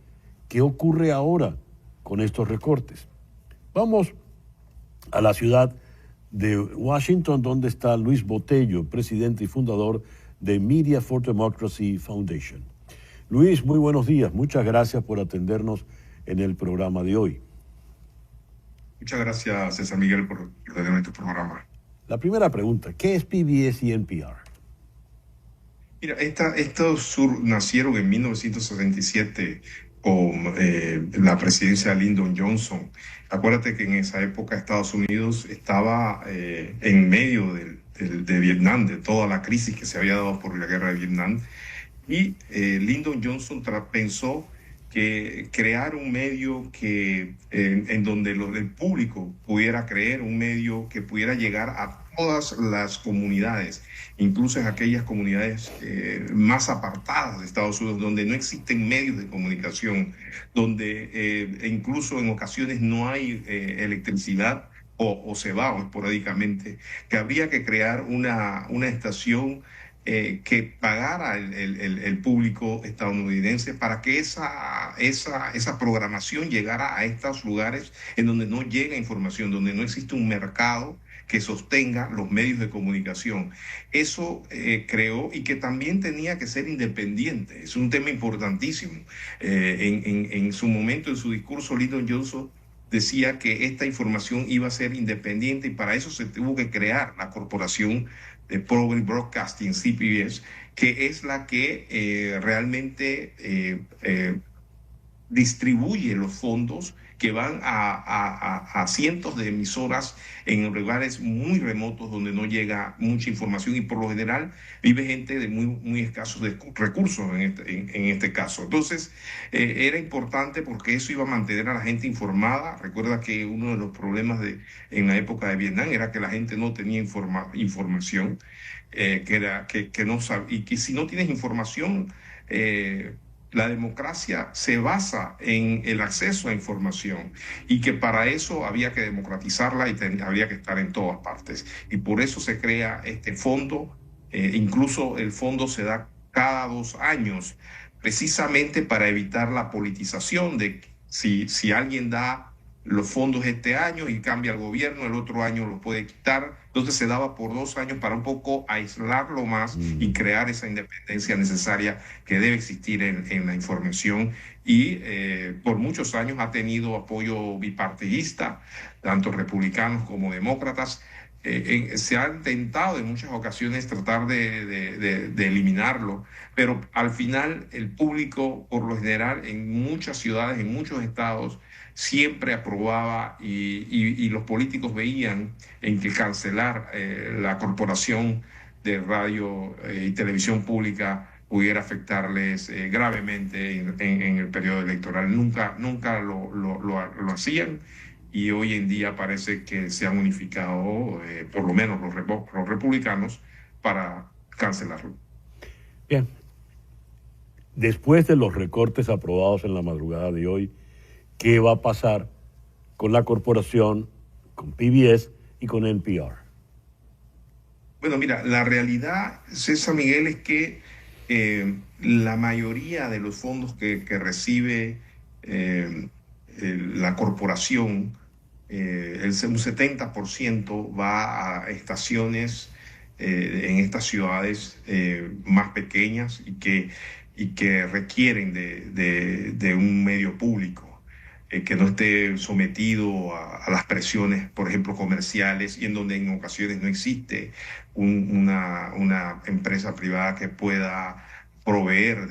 ¿Qué ocurre ahora con estos recortes? Vamos a la ciudad de Washington, donde está Luis Botello, presidente y fundador de Media for Democracy Foundation. Luis, muy buenos días. Muchas gracias por atendernos en el programa de hoy. Muchas gracias, César Miguel, por tenerme en tu programa. La primera pregunta, ¿qué es PBS y NPR? Mira, estos nacieron en 1967 con la presidencia de Lyndon Johnson. Acuérdate que en esa época Estados Unidos estaba en medio de Vietnam, de toda la crisis que se había dado por la guerra de Vietnam. Y Lyndon Johnson pensó que crear un medio en donde el público pudiera creer, un medio que pudiera llegar a todas las comunidades, incluso en aquellas comunidades más apartadas de Estados Unidos, donde no existen medios de comunicación, donde incluso en ocasiones no hay electricidad o se va esporádicamente, que habría que crear una estación que pagara el público estadounidense para que esa programación llegara a estos lugares en donde no llega información, donde no existe un mercado que sostenga los medios de comunicación. Eso creó, y que también tenía que ser independiente. Es un tema importantísimo. En su momento, en su discurso, Lyndon Johnson decía que esta información iba a ser independiente, y para eso se tuvo que crear la corporación de Public Broadcasting, CBS, que es la que realmente distribuye los fondos que van a cientos de emisoras en lugares muy remotos donde no llega mucha información, y por lo general vive gente de muy escasos recursos en este caso. Entonces era importante porque eso iba a mantener a la gente informada. Recuerda que uno de los problemas en la época de Vietnam era que la gente no tenía información, que no sabía, y que si no tienes información, la democracia se basa en el acceso a información, y que para eso había que democratizarla y habría que estar en todas partes. Y por eso se crea este fondo. Incluso el fondo se da cada 2 años, precisamente para evitar la politización de si alguien da los fondos este año y cambia el gobierno, el otro año los puede quitar. Entonces se daba por 2 años para un poco aislarlo más y crear esa independencia necesaria que debe existir en la información. Y por muchos años ha tenido apoyo bipartidista, tanto republicanos como demócratas. Se ha intentado en muchas ocasiones tratar de eliminarlo, pero al final el público, por lo general, en muchas ciudades, en muchos estados, siempre aprobaba y los políticos veían en que cancelar la corporación de radio y televisión pública pudiera afectarles gravemente en el periodo electoral. Nunca lo hacían, y hoy en día parece que se han unificado, por lo menos los republicanos, para cancelarlo. Bien. Después de los recortes aprobados en la madrugada de hoy, ¿qué va a pasar con la corporación, con PBS y con NPR? Bueno, mira, la realidad, César Miguel, es que la mayoría de los fondos que recibe la corporación, un 70% va a estaciones en estas ciudades más pequeñas y que requieren de un medio público que no esté sometido a las presiones, por ejemplo, comerciales, y en donde en ocasiones no existe una empresa privada que pueda proveer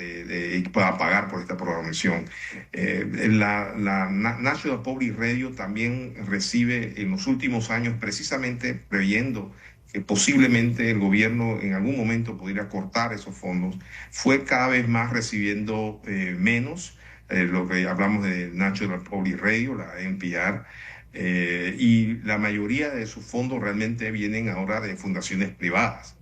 y pueda pagar por esta programación. La National Public Radio también recibe en los últimos años, precisamente preveyendo que posiblemente el gobierno en algún momento pudiera cortar esos fondos, fue cada vez más recibiendo menos. Lo que hablamos de National Public Radio, la NPR, y la mayoría de sus fondos realmente vienen ahora de fundaciones privadas.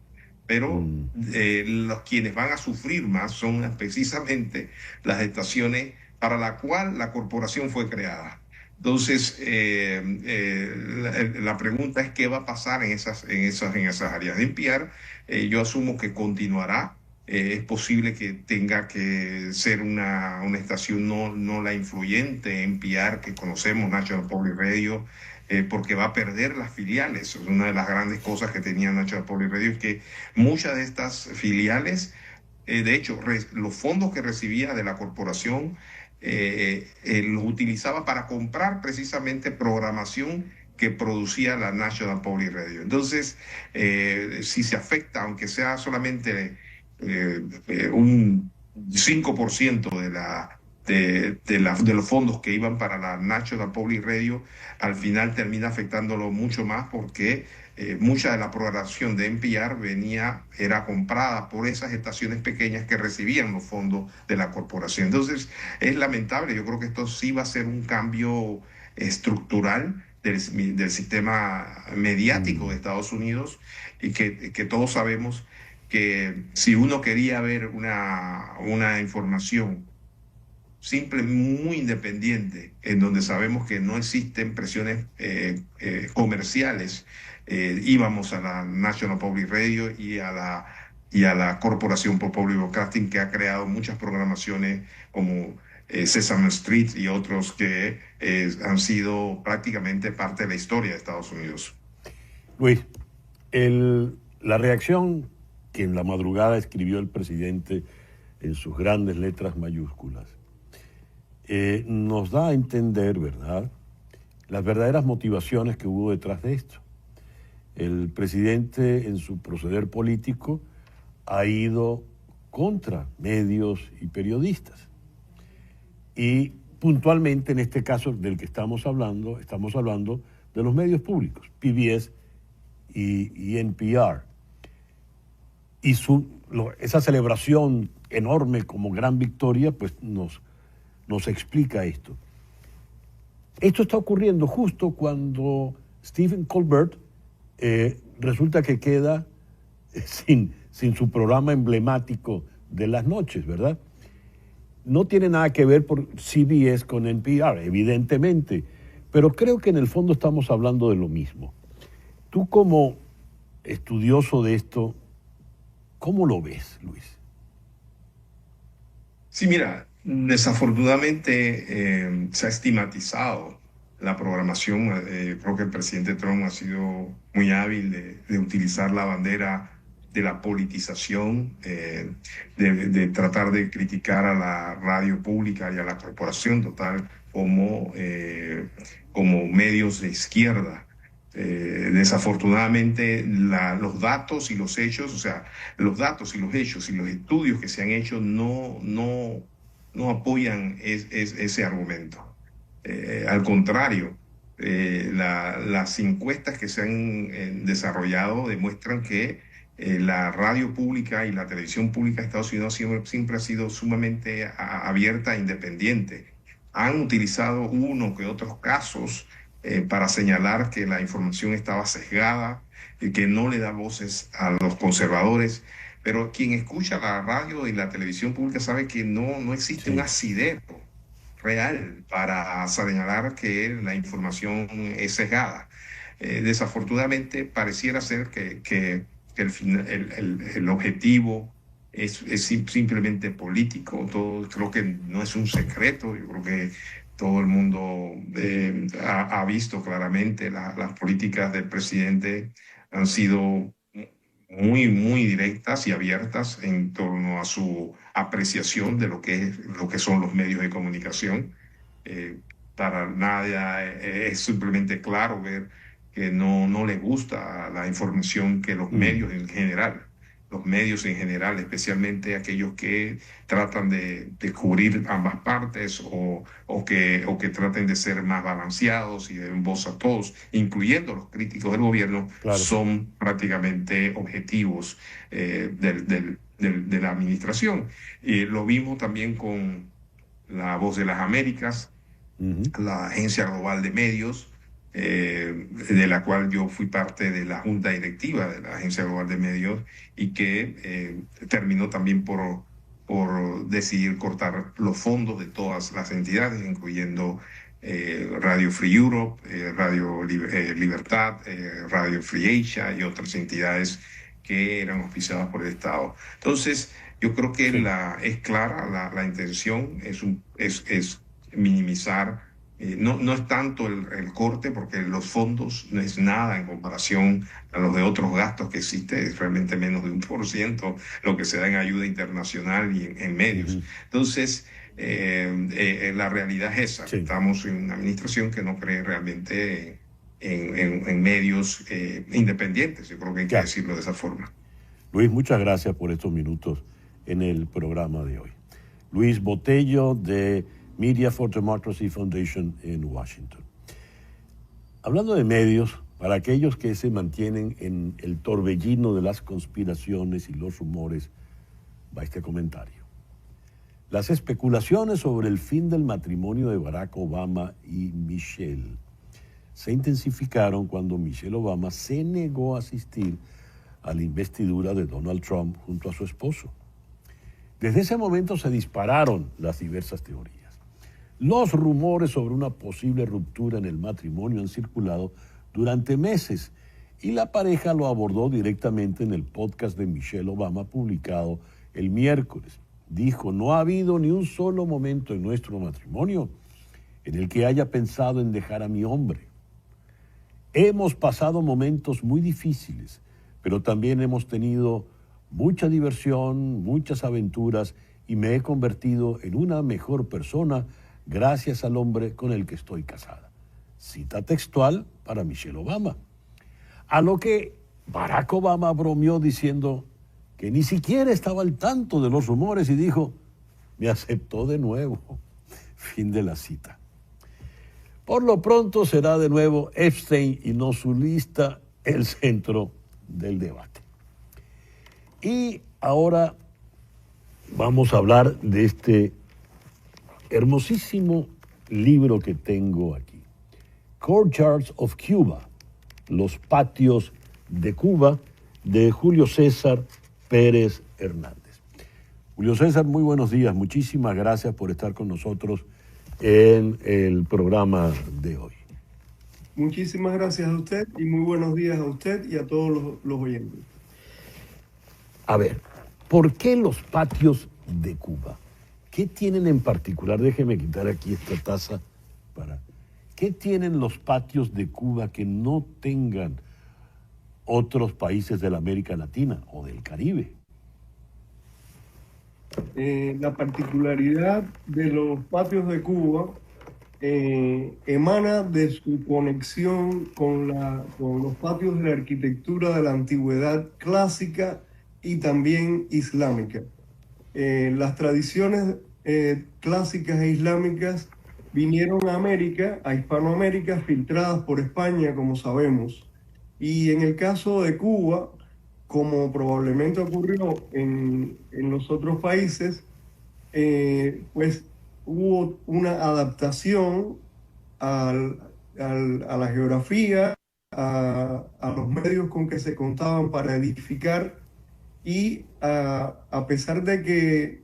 Pero los quienes van a sufrir más son precisamente las estaciones para la cual la corporación fue creada. Entonces, la pregunta es qué va a pasar en esas áreas. De NPR, yo asumo que continuará. Es posible que tenga que ser una estación no la influyente NPR que conocemos, National Public Radio, porque va a perder las filiales. Una de las grandes cosas que tenía National Public Radio es que muchas de estas filiales, de hecho, los fondos que recibía de la corporación los utilizaba para comprar precisamente programación que producía la National Public Radio. Entonces, si se afecta, aunque sea solamente un 5% de los fondos que iban para la National Public Radio, al final termina afectándolo mucho más, porque mucha de la programación de NPR era comprada por esas estaciones pequeñas que recibían los fondos de la corporación. Entonces, es lamentable. Yo creo que esto sí va a ser un cambio estructural del sistema mediático de Estados Unidos, y que todos sabemos que si uno quería ver una información simple, muy independiente, en donde sabemos que no existen presiones comerciales, íbamos a la National Public Radio y a la Corporación por Public Broadcasting, que ha creado muchas programaciones como Sesame Street y otros que han sido prácticamente parte de la historia de Estados Unidos. Luis, la reacción que en la madrugada escribió el presidente en sus grandes letras mayúsculas nos da a entender, ¿verdad?, las verdaderas motivaciones que hubo detrás de esto. El presidente, en su proceder político, ha ido contra medios y periodistas. Y puntualmente, en este caso del que estamos hablando de los medios públicos, PBS y NPR. Y esa celebración enorme como gran victoria, pues nos explica esto. Esto está ocurriendo justo cuando Stephen Colbert resulta que queda sin su programa emblemático de las noches, ¿verdad? No tiene nada que ver por CBS con NPR, evidentemente, pero creo que en el fondo estamos hablando de lo mismo. Tú, como estudioso de esto, ¿cómo lo ves, Luis? Sí, mira, desafortunadamente se ha estigmatizado la programación. Creo que el presidente Trump ha sido muy hábil de utilizar la bandera de la politización, de tratar de criticar a la radio pública y a la corporación total como medios de izquierda. Desafortunadamente, los datos y los hechos, o sea, los datos y los hechos y los estudios que se han hecho no apoyan ese argumento. Al contrario, las encuestas que se han desarrollado demuestran que la radio pública y la televisión pública de Estados Unidos siempre ha sido sumamente abierta e independiente. Han utilizado uno que otros casos para señalar que la información estaba sesgada y que no le da voces a los conservadores. Pero quien escucha la radio y la televisión pública sabe que no existe un asidero real para señalar que la información es sesgada. Desafortunadamente, pareciera ser que el objetivo es simplemente político. Creo que no es un secreto. Yo creo que todo el mundo ha visto claramente las políticas del presidente han sido muy directas y abiertas en torno a su apreciación de lo que son los medios de comunicación. Para nada es simplemente claro ver que no le gusta la información que los medios en general, especialmente aquellos que tratan de cubrir ambas partes o que traten de ser más balanceados y de voz a todos, incluyendo los críticos del gobierno, claro, son prácticamente objetivos de la administración. Lo vimos también con la Voz de las Américas, la Agencia Global de Medios, de la cual yo fui parte de la junta directiva de la Agencia Global de Medios y que terminó también por decidir cortar los fondos de todas las entidades, incluyendo Radio Free Europe, Radio Libertad, Radio Free Asia y otras entidades que eran auspiciadas por el Estado. Entonces, yo creo que es clara la intención, es minimizar. No es tanto el corte, porque los fondos no es nada en comparación a los de otros gastos que existen, es realmente menos de 1% lo que se da en ayuda internacional y en medios. Entonces, la realidad es esa. Estamos en una administración que no cree realmente en medios independientes. Yo creo que hay que decirlo de esa forma. Luis, muchas gracias por estos minutos en el programa de hoy. Luis Botello, de Media for Democracy Foundation en Washington. Hablando de medios, para aquellos que se mantienen en el torbellino de las conspiraciones y los rumores, va este comentario. Las especulaciones sobre el fin del matrimonio de Barack Obama y Michelle se intensificaron cuando Michelle Obama se negó a asistir a la investidura de Donald Trump junto a su esposo. Desde ese momento se dispararon las diversas teorías. Los rumores sobre una posible ruptura en el matrimonio han circulado durante meses y la pareja lo abordó directamente en el podcast de Michelle Obama publicado el miércoles. Dijo: no ha habido ni un solo momento en nuestro matrimonio en el que haya pensado en dejar a mi hombre. Hemos pasado momentos muy difíciles, pero también hemos tenido mucha diversión, muchas aventuras y me he convertido en una mejor persona gracias al hombre con el que estoy casada. Cita textual para Michelle Obama. A lo que Barack Obama bromeó diciendo que ni siquiera estaba al tanto de los rumores y dijo: me aceptó de nuevo. Fin de la cita. Por lo pronto será de nuevo Epstein y no su lista el centro del debate. Y ahora vamos a hablar de este hermosísimo libro que tengo aquí. Courtyards of Cuba, los patios de Cuba, de Julio César Pérez Hernández. Julio César, muy buenos días. Muchísimas gracias por estar con nosotros en el programa de hoy. Muchísimas gracias a usted y muy buenos días a usted y a todos los oyentes. A ver, ¿por qué los patios de Cuba? ¿Qué tienen en particular? Déjeme quitar aquí esta taza para... ¿Qué tienen los patios de Cuba que no tengan otros países de la América Latina o del Caribe? La particularidad de los patios de Cuba emana de su conexión con los patios de la arquitectura de la antigüedad clásica y también islámica. Las tradiciones clásicas e islámicas vinieron a América, a Hispanoamérica, filtradas por España, como sabemos. Y en el caso de Cuba, como probablemente ocurrió en los otros países, pues hubo una adaptación a la geografía, a los medios con que se contaban para edificar, y a pesar de que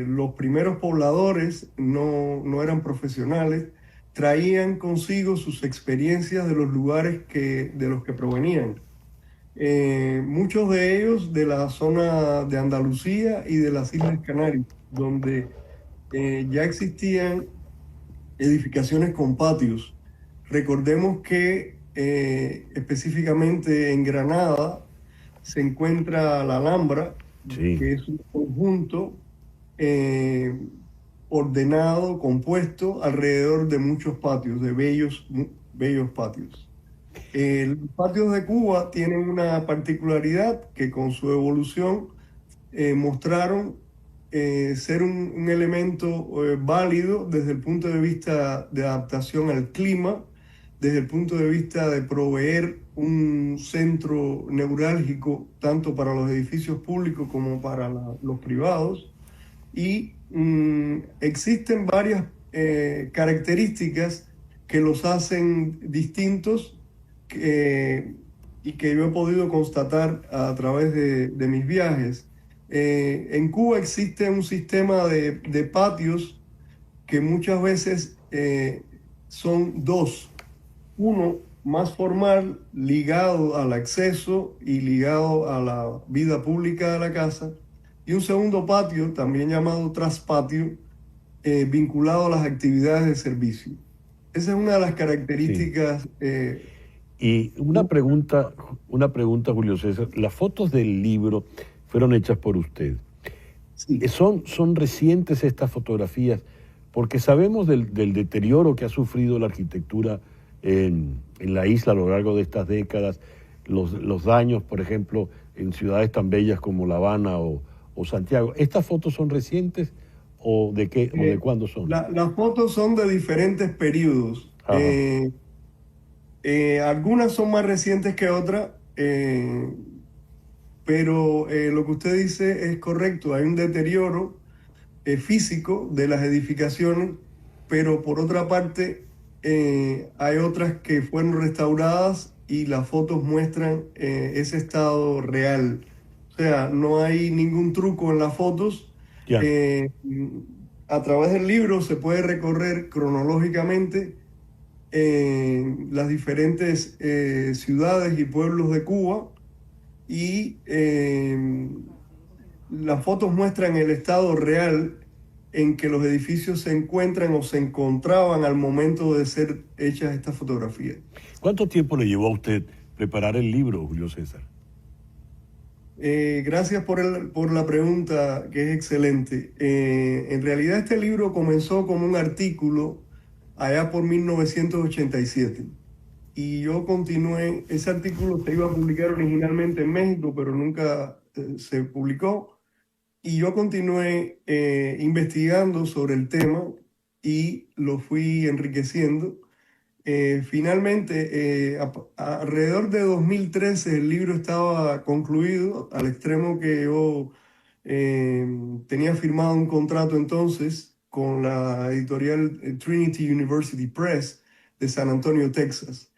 los primeros pobladores no eran profesionales, traían consigo sus experiencias de los lugares de los que provenían. Muchos de ellos de la zona de Andalucía y de las Islas Canarias, donde ya existían edificaciones con patios. Recordemos que específicamente en Granada se encuentra la Alhambra, Sí. que es un conjunto ordenado, compuesto alrededor de muchos patios, de bellos patios. Los patios de Cuba tienen una particularidad que con su evolución mostraron ser un elemento válido desde el punto de vista de adaptación al clima, desde el punto de vista de proveer un centro neurálgico tanto para los edificios públicos como para los privados. Y existen varias características que los hacen distintos y que yo he podido constatar a través de mis viajes. En Cuba existe un sistema de patios que muchas veces son dos. Uno más formal, ligado al acceso y ligado a la vida pública de la casa, y un segundo patio, también llamado traspatio, vinculado a las actividades de servicio. Esa es una de las características. Y una pregunta, Julio César. Las fotos del libro fueron hechas por usted. Sí. ¿Son recientes estas fotografías? Porque sabemos del deterioro que ha sufrido la arquitectura en la isla a lo largo de estas décadas, los daños, por ejemplo, en ciudades tan bellas como La Habana o Santiago. ¿Estas fotos son recientes o de qué o de cuándo son? Las fotos son de diferentes periodos. Algunas son más recientes que otras, pero lo que usted dice es correcto. Hay un deterioro físico de las edificaciones, pero por otra parte hay otras que fueron restauradas y las fotos muestran ese estado real. O sea, no hay ningún truco en las fotos. A través del libro se puede recorrer cronológicamente las diferentes ciudades y pueblos de Cuba, y las fotos muestran el estado real en que los edificios se encuentran o se encontraban al momento de ser hechas estas fotografías. ¿Cuánto tiempo le llevó a usted preparar el libro, Julio César? Gracias por la pregunta, que es excelente. En realidad este libro comenzó como un artículo allá por 1987. Y yo continué, ese artículo se iba a publicar originalmente en México, pero nunca se publicó. Y yo continué investigando sobre el tema y lo fui enriqueciendo. Finalmente, alrededor de 2013, el libro estaba concluido, al extremo que yo tenía firmado un contrato entonces con la editorial Trinity University Press de San Antonio, Texas.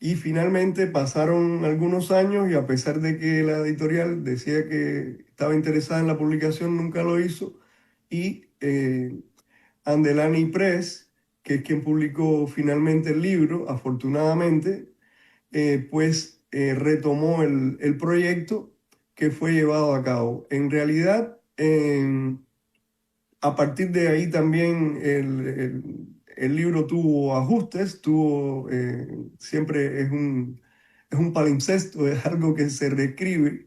Y finalmente pasaron algunos años y a pesar de que la editorial decía que estaba interesada en la publicación, nunca lo hizo. Y Andelani Press, que es quien publicó finalmente el libro, afortunadamente, pues retomó el proyecto que fue llevado a cabo. En realidad, a partir de ahí también el libro tuvo ajustes, siempre es un palimpsesto, es algo que se reescribe,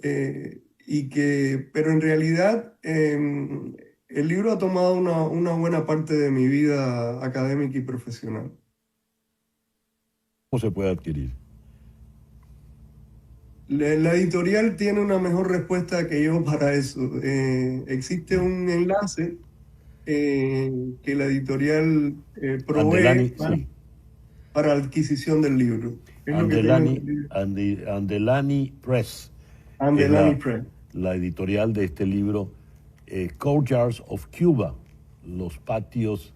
pero en realidad el libro ha tomado una buena parte de mi vida académica y profesional. ¿Cómo se puede adquirir? La editorial tiene una mejor respuesta que yo para eso. Existe un enlace que la editorial provee Andelani, sí. para adquisición del libro. Es lo que Andelani Press. Andelani es Press. la editorial de este libro, Courtyards of Cuba, los patios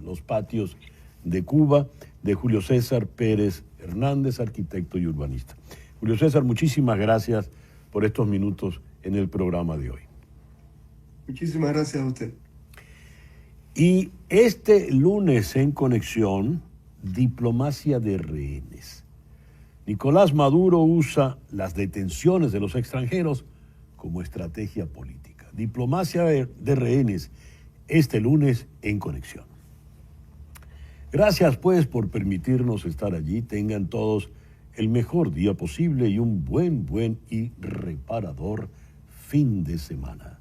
los patios de Cuba, de Julio César Pérez Hernández, arquitecto y urbanista. Julio César, muchísimas gracias por estos minutos en el programa de hoy. Muchísimas gracias a usted. Y este lunes en Conexión, diplomacia de rehenes. Nicolás Maduro usa las detenciones de los extranjeros como estrategia política. Diplomacia de rehenes, este lunes en Conexión. Gracias pues por permitirnos estar allí. Tengan todos el mejor día posible y un buen y reparador fin de semana.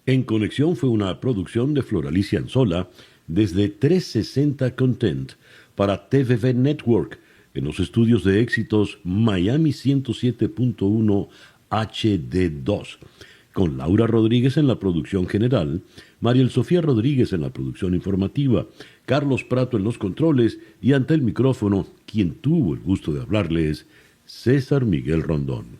En Conexión fue una producción de Floralicia Anzola desde 360 Content para TVV Network en los estudios de éxitos Miami 107.1 HD2, con Laura Rodríguez en la producción general, Mariel Sofía Rodríguez en la producción informativa, Carlos Prato en los controles y ante el micrófono, quien tuvo el gusto de hablarles, César Miguel Rondón.